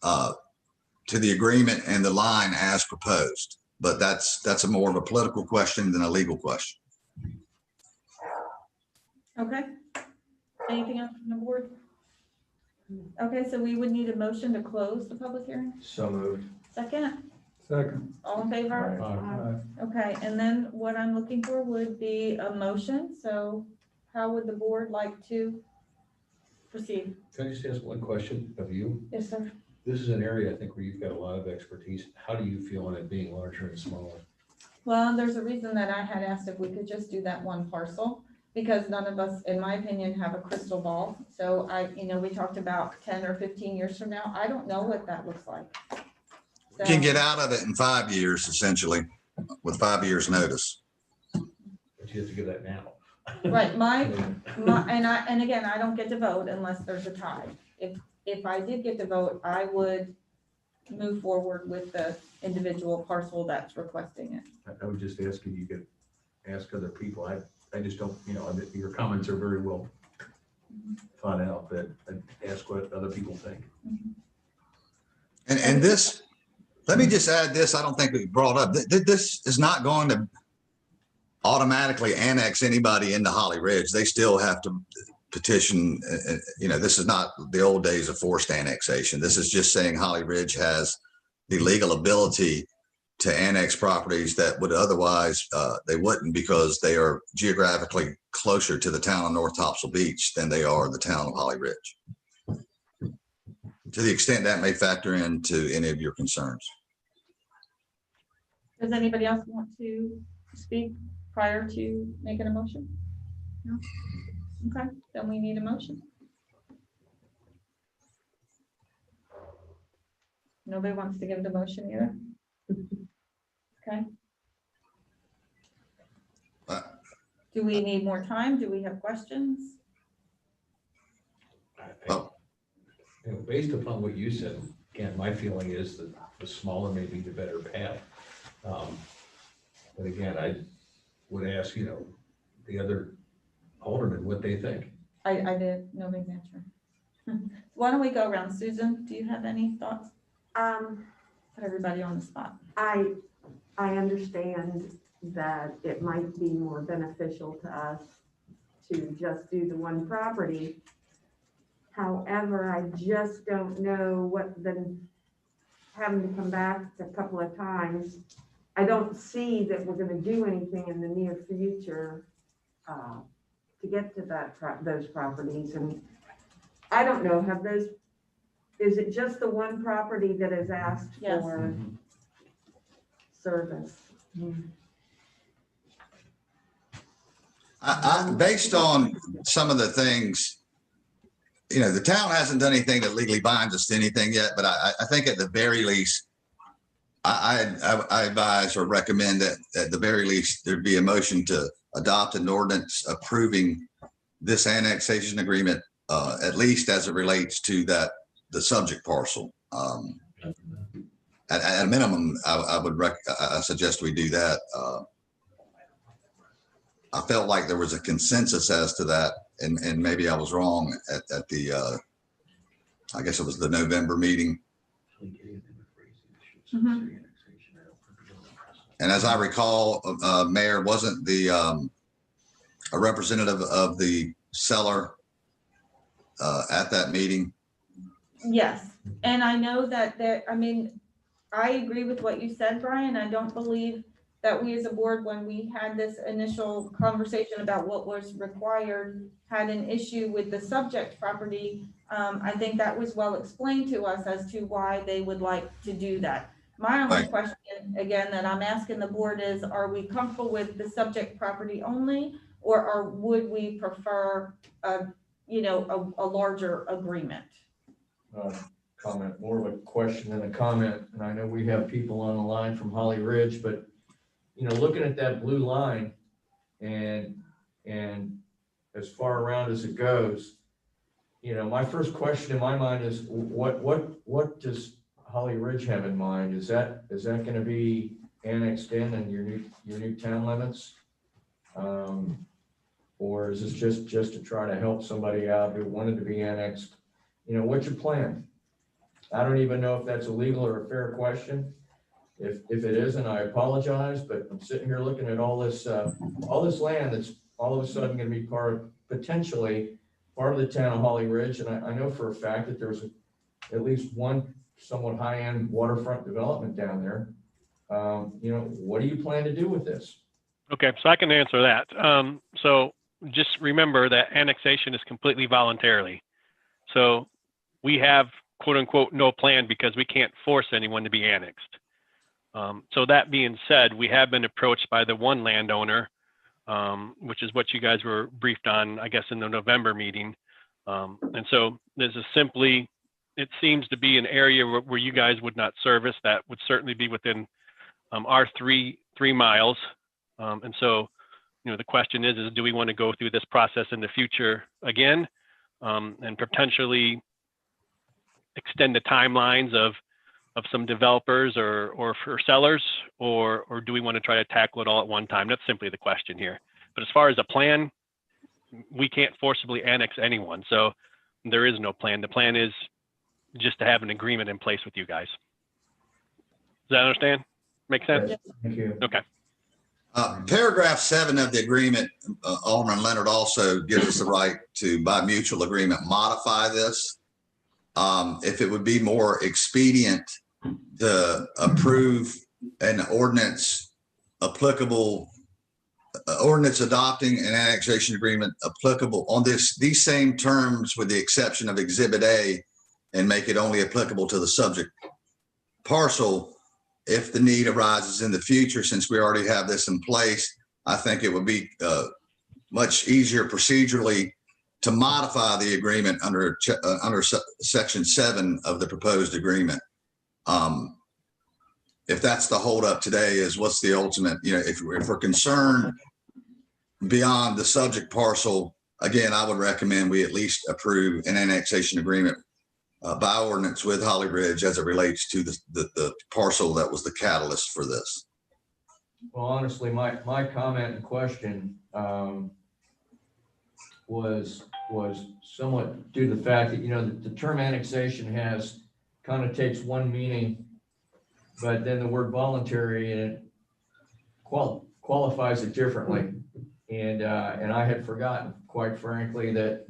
to the agreement and the line as proposed. But that's a more of a political question than a legal question. Okay. Anything else from the board? Okay, so we would need a motion to close the public hearing. So moved. Second, Second. all in favor? Okay, and then what I'm looking for would be a motion. So how would the board like to proceed? Can I just ask one question of you? Yes, sir. This is an area, I think, where you've got a lot of expertise. How do you feel on it being larger and smaller? Well, there's a reason that I had asked if we could just do that one parcel, because none of us, in my opinion, have a crystal ball. So we talked about 10 or 15 years from now. I don't know what that looks like. You can get out of it in 5 years, essentially, with 5 years notice. But you have to give that now. Right, and again, I don't get to vote unless there's a tie. If I did get to vote, I would move forward with the individual parcel that's requesting it. I would just ask if you could ask other people. I just don't, your comments are very well thought out, but I'd ask what other people think. And this, let me just add this, I don't think we brought up, this is not going to automatically annex anybody into Holly Ridge. They still have to petition, this is not the old days of forced annexation. This is just saying Holly Ridge has the legal ability to annex properties that would otherwise, they wouldn't, because they are geographically closer to the town of North Topsail Beach than they are the town of Holly Ridge. To the extent that may factor into any of your concerns. Does anybody else want to speak prior to making a motion? No? Okay, then we need a motion. Nobody wants to give the motion either? Okay. Do we need more time? Do we have questions? Based upon what you said, again, my feeling is that the smaller may be the better path. But again, I would ask, the other aldermen what they think. I did, nobody's answering. Why don't we go around? Susan, do you have any thoughts? Put everybody on the spot. I understand that it might be more beneficial to us to just do the one property. However, I just don't know what the having to come back a couple of times. I don't see that we're gonna do anything in the near future to get to those properties. And I don't know, is it just the one property that has asked Yes. for service? Based on some of the things, the town hasn't done anything that legally binds us to anything yet, but I think at the very least, I advise or recommend that at the very least, there'd be a motion to adopt an ordinance approving this annexation agreement, at least as it relates to the subject parcel. At a minimum, I suggest we do that. I felt like there was a consensus as to that, and maybe I was wrong at the, I guess it was the November meeting. Mhm. And as I recall, Mayor, wasn't a representative of the seller at that meeting? Yes, and I know that I agree with what you said, Brian. I don't believe that we as a board, when we had this initial conversation about what was required, had an issue with the subject property. I think that was well explained to us as to why they would like to do that. My only Right. question, again, that I'm asking the board is, are we comfortable with the subject property only? Or would we prefer a larger agreement? Comment, more of a question than a comment. And I know we have people on the line from Holly Ridge, but looking at that blue line and as far around as it goes, my first question in my mind is what does Holly Ridge have in mind? Is that going to be annexed in your new town limits? Or is this just to try to help somebody out who wanted to be annexed? What's your plan? I don't even know if that's a legal or a fair question. If it isn't, I apologize, but I'm sitting here looking at all this land that's all of a sudden going to be potentially part of the town of Holly Ridge. And I know for a fact that there's at least one somewhat high-end waterfront development down there. What do you plan to do with this? Okay, so I can answer that. So just remember that annexation is completely voluntarily. So we have, quote unquote, no plan because we can't force anyone to be annexed. So that being said, we have been approached by the one landowner, which is what you guys were briefed on, I guess, in the November meeting. And so this is simply, it seems to be an area where you guys would not service. That would certainly be within our three miles. And so, the question is do we want to go through this process in the future again, and potentially extend the timelines of some developers or for sellers, or do we want to try to tackle it all at one time? That's simply the question here. But as far as a plan, we can't forcibly annex anyone. So there is no plan. The plan is just to have an agreement in place with you guys. Does that understand? Make sense? Yes, thank you. Okay. Paragraph 7 of the agreement, Alderman Leonard also gives us the right to, by mutual agreement, modify this. If it would be more expedient to approve an ordinance adopting an annexation agreement applicable on these same terms with the exception of Exhibit A, and make it only applicable to the subject parcel. If the need arises in the future, since we already have this in place, I think it would be much easier procedurally to modify the agreement under Section 7 of the proposed agreement. If that's the holdup today, is what's the ultimate, if we're concerned beyond the subject parcel, again, I would recommend we at least approve an annexation agreement by ordinance with Holly Ridge as it relates to the parcel that was the catalyst for this. Well, honestly, my comment and question was somewhat due to the fact that, the term annexation kind of takes one meaning, but then the word voluntary and it qualifies it differently. And I had forgotten, quite frankly, that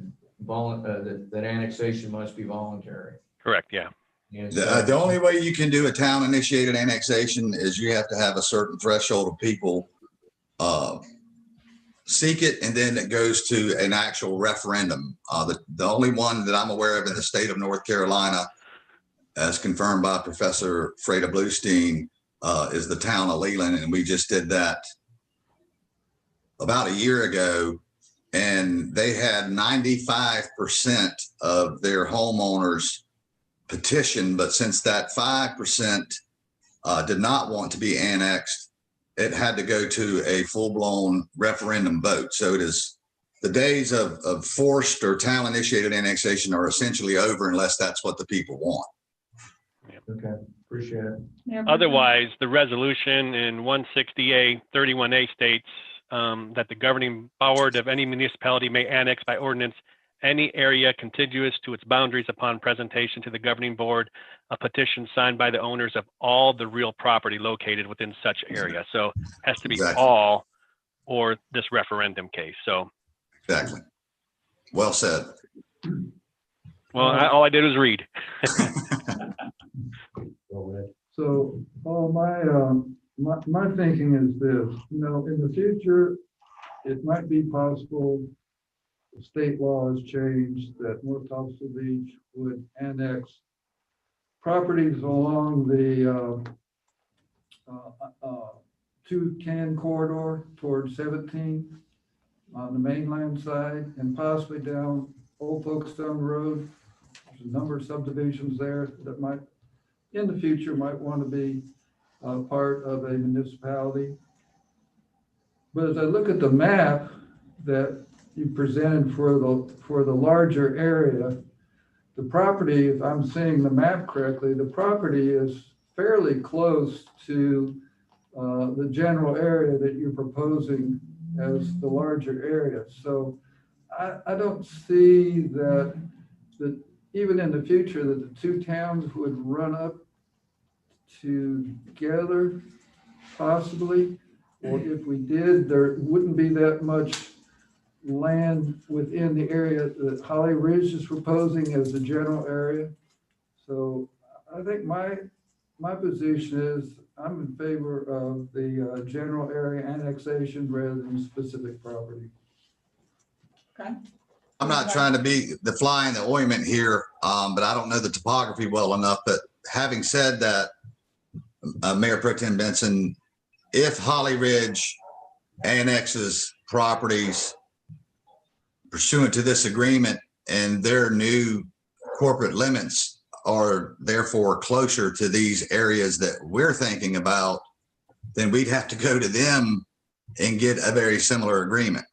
annexation must be voluntary. Correct. Yeah. And The only way you can do a town initiated annexation is you have to have a certain threshold of people seek it, and then it goes to an actual referendum. The only one that I'm aware of in the state of North Carolina, as confirmed by Professor Freda Bluestein, is the town of Leland, and we just did that about a year ago, and they had 95% of their homeowners petition, but since that 5% did not want to be annexed, it had to go to a full-blown referendum vote. So it is, the days of forced or town-initiated annexation are essentially over unless that's what the people want. Okay, appreciate it. Mayor Pro Tem? Otherwise, the resolution in 160A 31A states that the governing board of any municipality may annex by ordinance any area contiguous to its boundaries upon presentation to the governing board a petition signed by the owners of all the real property located within such area. So it has to be Exactly. all or this referendum case. So, Exactly. Well said. well, all I did was read. Go ahead. So, my thinking is this, in the future, it might be possible the state law has changed that North Topsail Beach would annex properties along the 210 corridor toward 17 on the mainland side and possibly down Old Folkestone Road. There's a number of subdivisions there that might, in the future, might want to be part of a municipality. But as I look at the map that you presented for the larger area, the property, if I'm seeing the map correctly, the property is fairly close to the general area that you're proposing as the larger area. So I don't see that even in the future that the two towns would run up together, possibly, or if we did, there wouldn't be that much land within the area that Holly Ridge is proposing as the general area. So I think my position is I'm in favor of the general area annexation rather than specific property. Okay. I'm not trying to be the fly in the ointment here, but I don't know the topography well enough. But having said that, Mayor Pro Tem Benson, if Holly Ridge annexes properties pursuant to this agreement and their new corporate limits are therefore closer to these areas that we're thinking about, then we'd have to go to them and get a very similar agreement.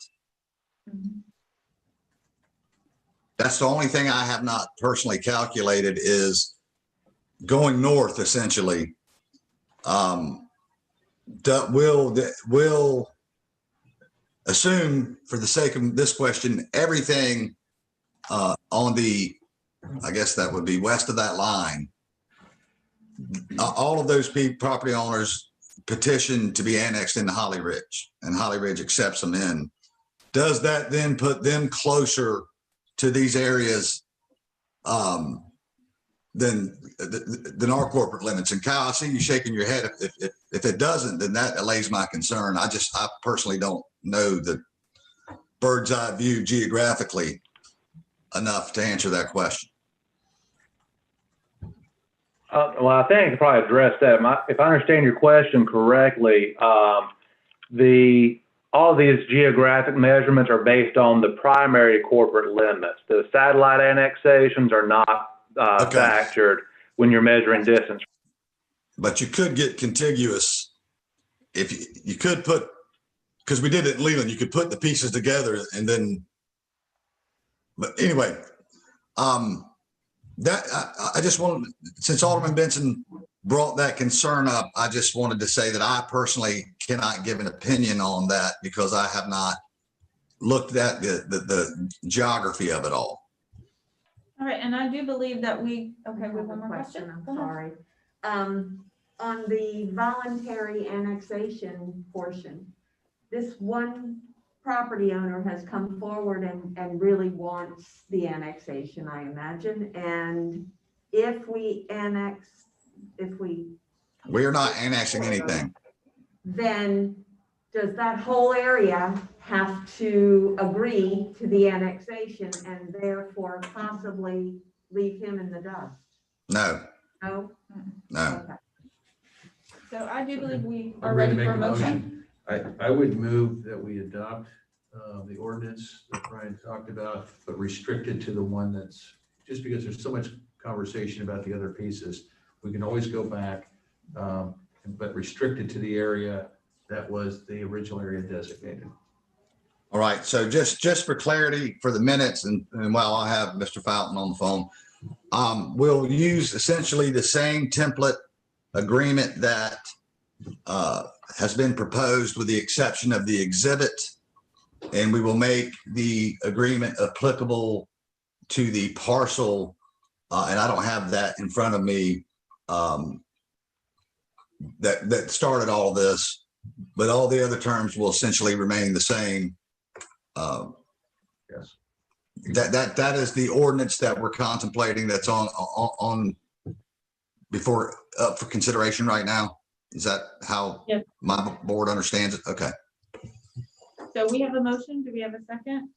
Mhm. That's the only thing I have not personally calculated is going north, essentially. Will assume, for the sake of this question, everything on the, I guess that would be west of that line. All of those property owners petition to be annexed into Holly Ridge, and Holly Ridge accepts them in. Does that then put them closer to these areas than our corporate limits? And Kyle, I see you shaking your head. If it doesn't, then that allays my concern. I personally don't know the bird's eye view geographically enough to answer that question. Well, I think I can probably address that. If I understand your question correctly, all these geographic measurements are based on the primary corporate limits. The satellite annexations are not factored when you're measuring distance. But you could get contiguous if you could put, because we did it in Leland, you could put the pieces together and then, but anyway, I just wanted, since Alderman Benson brought that concern up, I just wanted to say that I personally cannot give an opinion on that because I have not looked at the geography of it all. All right, and I do believe that we have one more question. I'm Go ahead. sorry. On the voluntary annexation portion, this one property owner has come forward and really wants the annexation, I imagine. And if we annex, if we, We are not annexing anything. then does that whole area have to agree to the annexation and therefore possibly leave him in the dust? No, No? no. Okay. So I do believe we are I'm ready to ready for a make a motion. I would move that we adopt the ordinance that Brian talked about, but restricted to the one that's, just because there's so much conversation about the other pieces, we can always go back, but restricted to the area that was the original area designated. All right, so just for clarity for the minutes, and while I have Mr. Fountain on the phone, we'll use essentially the same template agreement that has been proposed with the exception of the exhibit. And we will make the agreement applicable to the parcel, and I don't have that in front of me, that started all this, but all the other terms will essentially remain the same. Yes. That is the ordinance that we're contemplating that's on before up for consideration right now. Is that how Yes. my board understands it? Okay. So we have a motion. Do we have a second?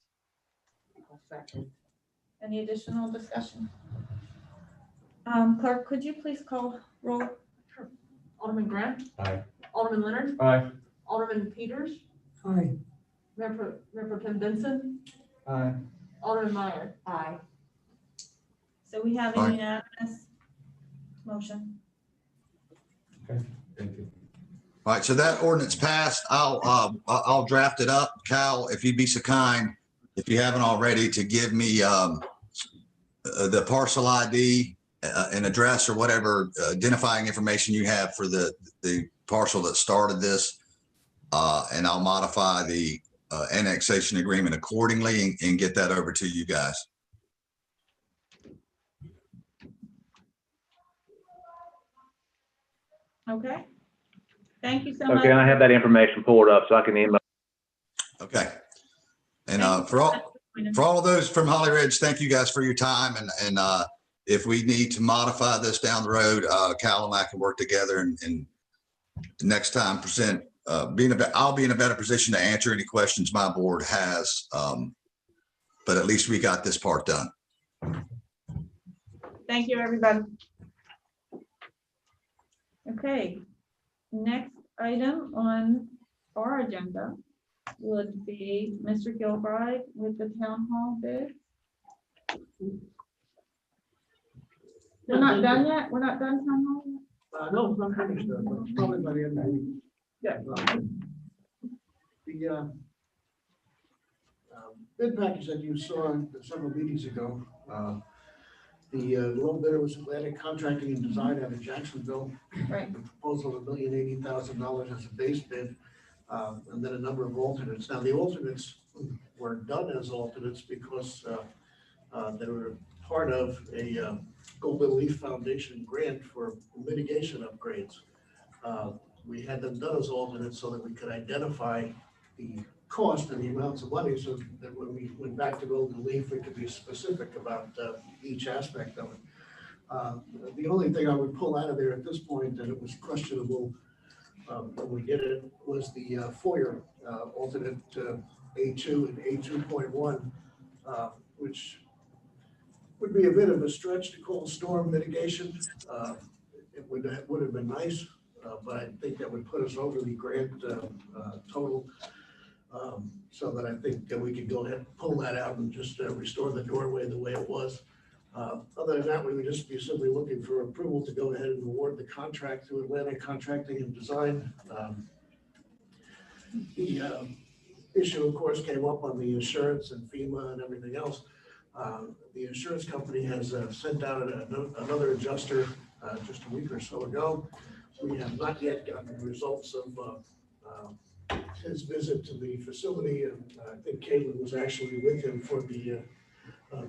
Second. Any additional discussion? Clerk, could you please call roll? Alderman Grant. Aye. Alderman Leonard. Aye. Alderman Peters. Aye. Mayor Pro Tem Benson. Aye. Alderman Meyer. Aye. So we have a Aye. unanimous motion. Thank you. All right, so that ordinance passed. I'll draft it up. Cal, if you'd be so kind, if you haven't already, to give me the parcel ID, an address or whatever identifying information you have for the parcel that started this. And I'll modify the annexation agreement accordingly and get that over to you guys. Okay. Thank you so much. Okay, and I have that information pulled up so I can email. Okay. And Thank you for so much. For all of those from Holly Ridge, thank you guys for your time. And if we need to modify this down the road, Cal and I can work together and next time present, I'll be in a better position to answer any questions my board has. But at least we got this part done. Thank you, everybody. Okay, next item on our agenda would be Mr. Gilbride with the town hall bid. We're not done yet? We're not done town hall yet? No, it's not finished, but probably by the end of the week. Yeah. The bid package that you saw several meetings ago, the low bidder was Atlantic Contracting and Design out of Jacksonville. Right. The proposal of $1,080,000 as a base bid, and then a number of alternates. Now, the alternates were done as alternates because they were part of a Golden Leaf Foundation grant for mitigation upgrades. We had them done as alternates so that we could identify the cost and the amounts of money so that when we went back to Golden Leaf, we could be specific about each aspect of it. The only thing I would pull out of there at this point that it was questionable when we did it was the foyer alternate A2 and A2.1, which would be a bit of a stretch to call storm mitigation. It would have been nice, but I think that would put us over the grant total. So that I think that we could go ahead and pull that out and just restore the doorway the way it was. Other than that, we would just be simply looking for approval to go ahead and award the contract to Atlantic Contracting and Design. The issue, of course, came up on the insurance and FEMA and everything else. The insurance company has sent out another adjuster just a week or so ago. We have not yet gotten the results of his visit to the facility, and I think Caitlin was actually with him for the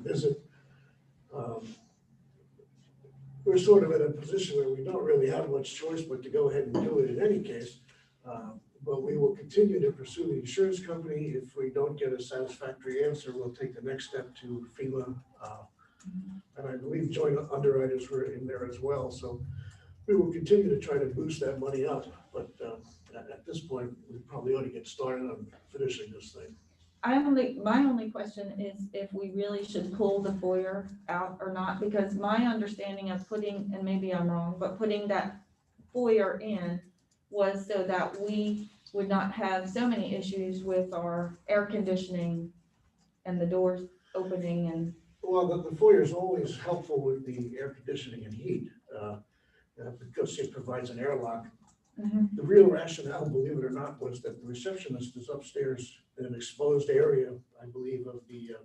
visit. We're sort of in a position where we don't really have much choice but to go ahead and do it in any case. But we will continue to pursue the insurance company. If we don't get a satisfactory answer, we'll take the next step to FEMA And I believe joint underwriters were in there as well, so we will continue to try to boost that money up, but at this point, we probably ought to get started on finishing this thing. My only question is if we really should pull the foyer out or not, because my understanding of putting, and maybe I'm wrong, but putting that foyer in was so that we would not have so many issues with our air conditioning and the doors opening and. Well, the foyer is always helpful with the air conditioning and heat, because it provides an airlock. The real rationale, believe it or not, was that the receptionist is upstairs in an exposed area, I believe, of the,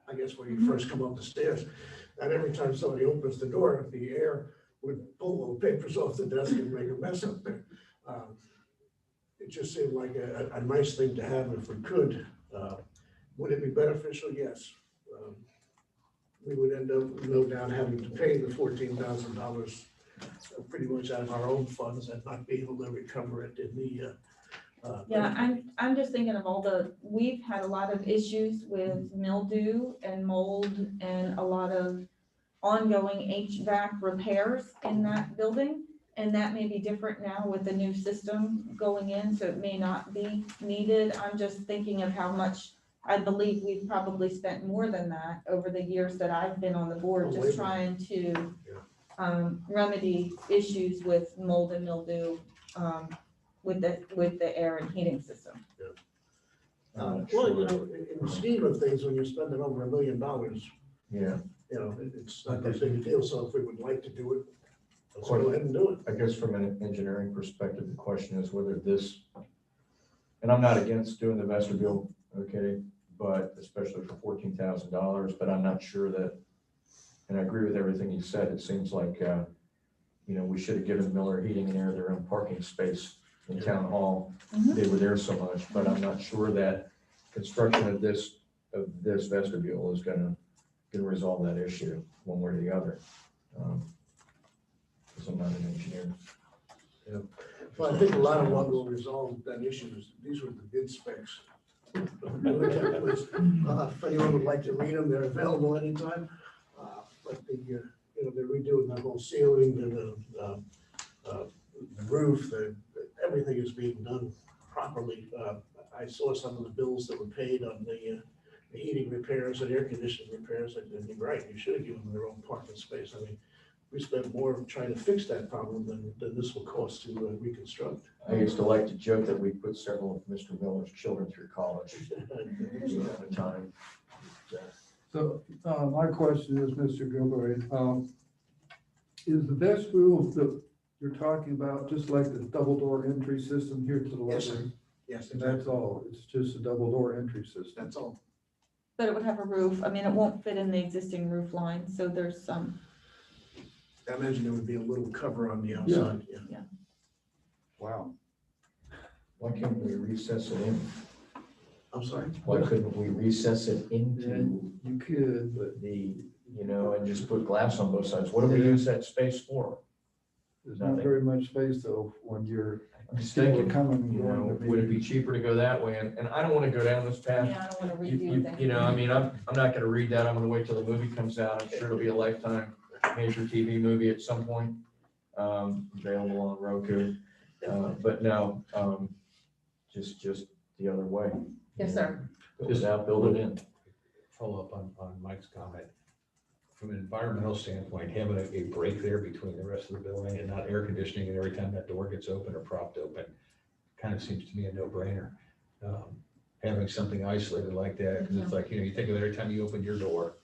I guess where you first come up the stairs. And every time somebody opens the door, the air would pull all the papers off the desk and make a mess up there. It just seemed like a nice thing to have if we could. Would it be beneficial? Yes. We would end up, no doubt, having to pay the $14,000 pretty much out of our own funds and not be able to recover it in the. Yeah, I'm just thinking of we've had a lot of issues with mildew and mold and a lot of ongoing HVAC repairs in that building. And that may be different now with the new system going in, so it may not be needed. I'm just thinking of how much, I believe we've probably spent more than that over the years that I've been on the board, just trying to remedy issues with mold and mildew with the air and heating system. Well, in the scheme of things, when you're spending over $1 million, Yeah, it's not that big a deal. So if we would like to do it, let's go ahead and do it. I guess from an engineering perspective, the question is whether this, and I'm not against doing the vestibule, okay, but especially for $14,000, but I'm not sure that, and I agree with everything you said. It seems like, we should have given Miller Heating and Air their own parking space in Town Hall. They were there so much, but I'm not sure that construction of this vestibule is gonna resolve that issue one way or the other. Because I'm not an engineer. Yeah. Well, I think a lot of what will resolve that issue is, these were the bid specs. If anyone would like to read them, they're available anytime. But they're redoing the whole ceiling and the roof, everything is being done properly. I saw some of the bills that were paid on the heating repairs and air conditioning repairs, and you're right, you should have given them their own parking space. I mean, we spent more trying to fix that problem than this will cost to reconstruct. I used to like to joke that we put several of Mr. Miller's children through college at the time. So my question is, Mr. Gilroy, is the vestibule that you're talking about just like the double door entry system here to the Yes, library? sir. Yes, And that's all? It's just a double door entry system? That's all. But it would have a roof. I mean, it won't fit in the existing roof line, so there's some. I imagine there would be a little cover on the outside. Yeah. Wow. Why can't we recess it in? I'm sorry? Why couldn't we recess it into You could, but and just put glass on both sides? What do we use that space for? there's not Nothing. very much space though when you're I'm just people thinking, coming and going to would it be meetings. cheaper to go that way? And I don't want to go down this path. Yeah, I don't want to You, redo things. you know, I mean, I'm not gonna read that. I'm gonna wait till the movie comes out. I'm sure it'll be a Lifetime major TV movie at some point, available on Roku. But no, just the other way. Yes, sir. Build it out, build it in. Follow up on Mike's comment. From an environmental standpoint, having a break there between the rest of the building and not air conditioning and every time that door gets open or propped open, kind of seems to me a no-brainer. Having something isolated like that, because it's like, you think of every time you open your door,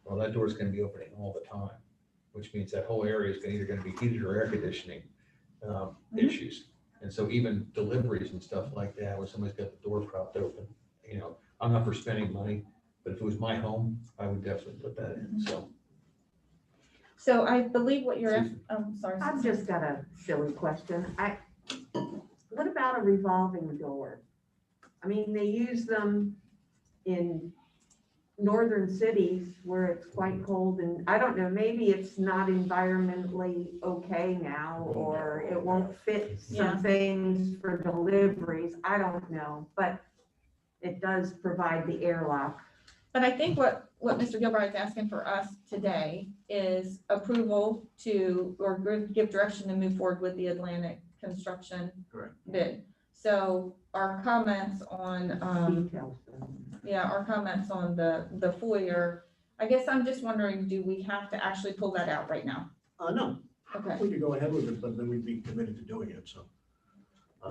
well, that door is going to be opening all the time, which means that whole area is either going to be heated or air conditioning issues. And so even deliveries and stuff like that, when somebody's got the door propped open, I'm not for spending money, but if it was my home, I would definitely put that in, so. So I believe what you're, sorry. I've just got a silly question. What about a revolving door? I mean, they use them in northern cities where it's quite cold, and I don't know, maybe it's not environmentally okay now, or it won't fit some things for deliveries. I don't know, but it does provide the airlock. But I think what Mr. Gilbride is asking for us today is approval to, or give direction to move forward with the Atlantic construction Correct. bid. So our comments on, Details. our comments on the foyer, I guess I'm just wondering, do we have to actually pull that out right now? No, Okay, we could go ahead with it, but then we'd be committed to doing it, so.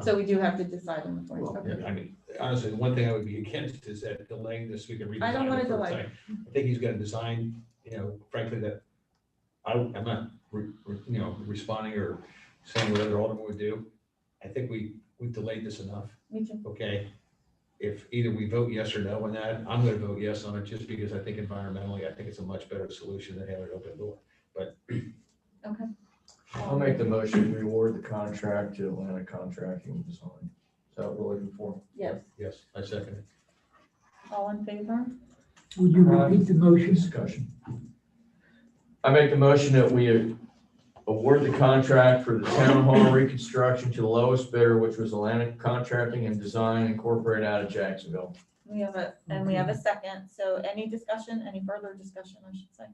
so we do have to decide on the foyer. Well, Okay. Yeah, I mean, honestly, the one thing I would be against is that delaying this, we can redesign. I don't want it to for a delay. time. I think he's got a design, frankly, that I'm not, responding or saying what other aldermen would do. I think we've delayed this enough, Me too. okay? If either we vote yes or no on that, I'm gonna vote yes on it just because I think environmentally, I think it's a much better solution than having an open door. But Okay. I'll make the motion to reward the contract to Atlantic Contracting and Design. Is that what we're looking for? Yes, yes, I second it. all in favor? Would you repeat the motion? Discussion. I make the motion that we award the contract for the town hall reconstruction to the lowest bidder, which was Atlantic Contracting and Design Incorporated out of Jacksonville. We have a second. So any discussion, any further discussion, I should say?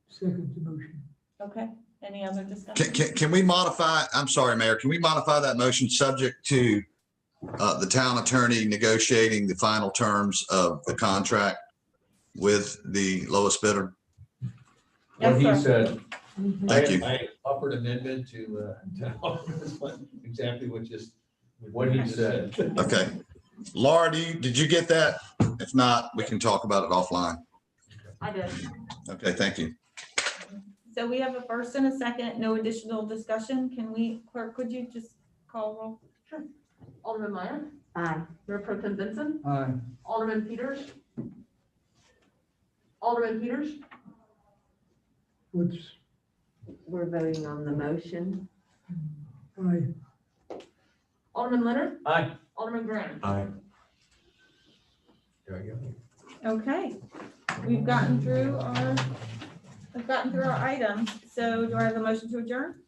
Second the motion. Okay, any other discussion? Can we modify, I'm sorry, Mayor, can we modify that motion subject to the town attorney negotiating the final terms of the contract with the lowest bidder? What Yes, he sir. said, Thank you. I offered amendment to exactly what he said. Okay. Laura, did you get that? If not, we can talk about it offline. I did. Okay, thank you. So we have a first and a second, no additional discussion. Can we, clerk, could you just call roll? Sure. Alderman Meyer, Aye. Mayor Pro Tem Vincent, Aye. Alderman Peters. Alderman Peters, What's, We're voting on the motion. aye. Alderman Leonard, Aye. Alderman Graham. Aye. There you go. Okay, we've gotten through our items. So do I have a motion to adjourn?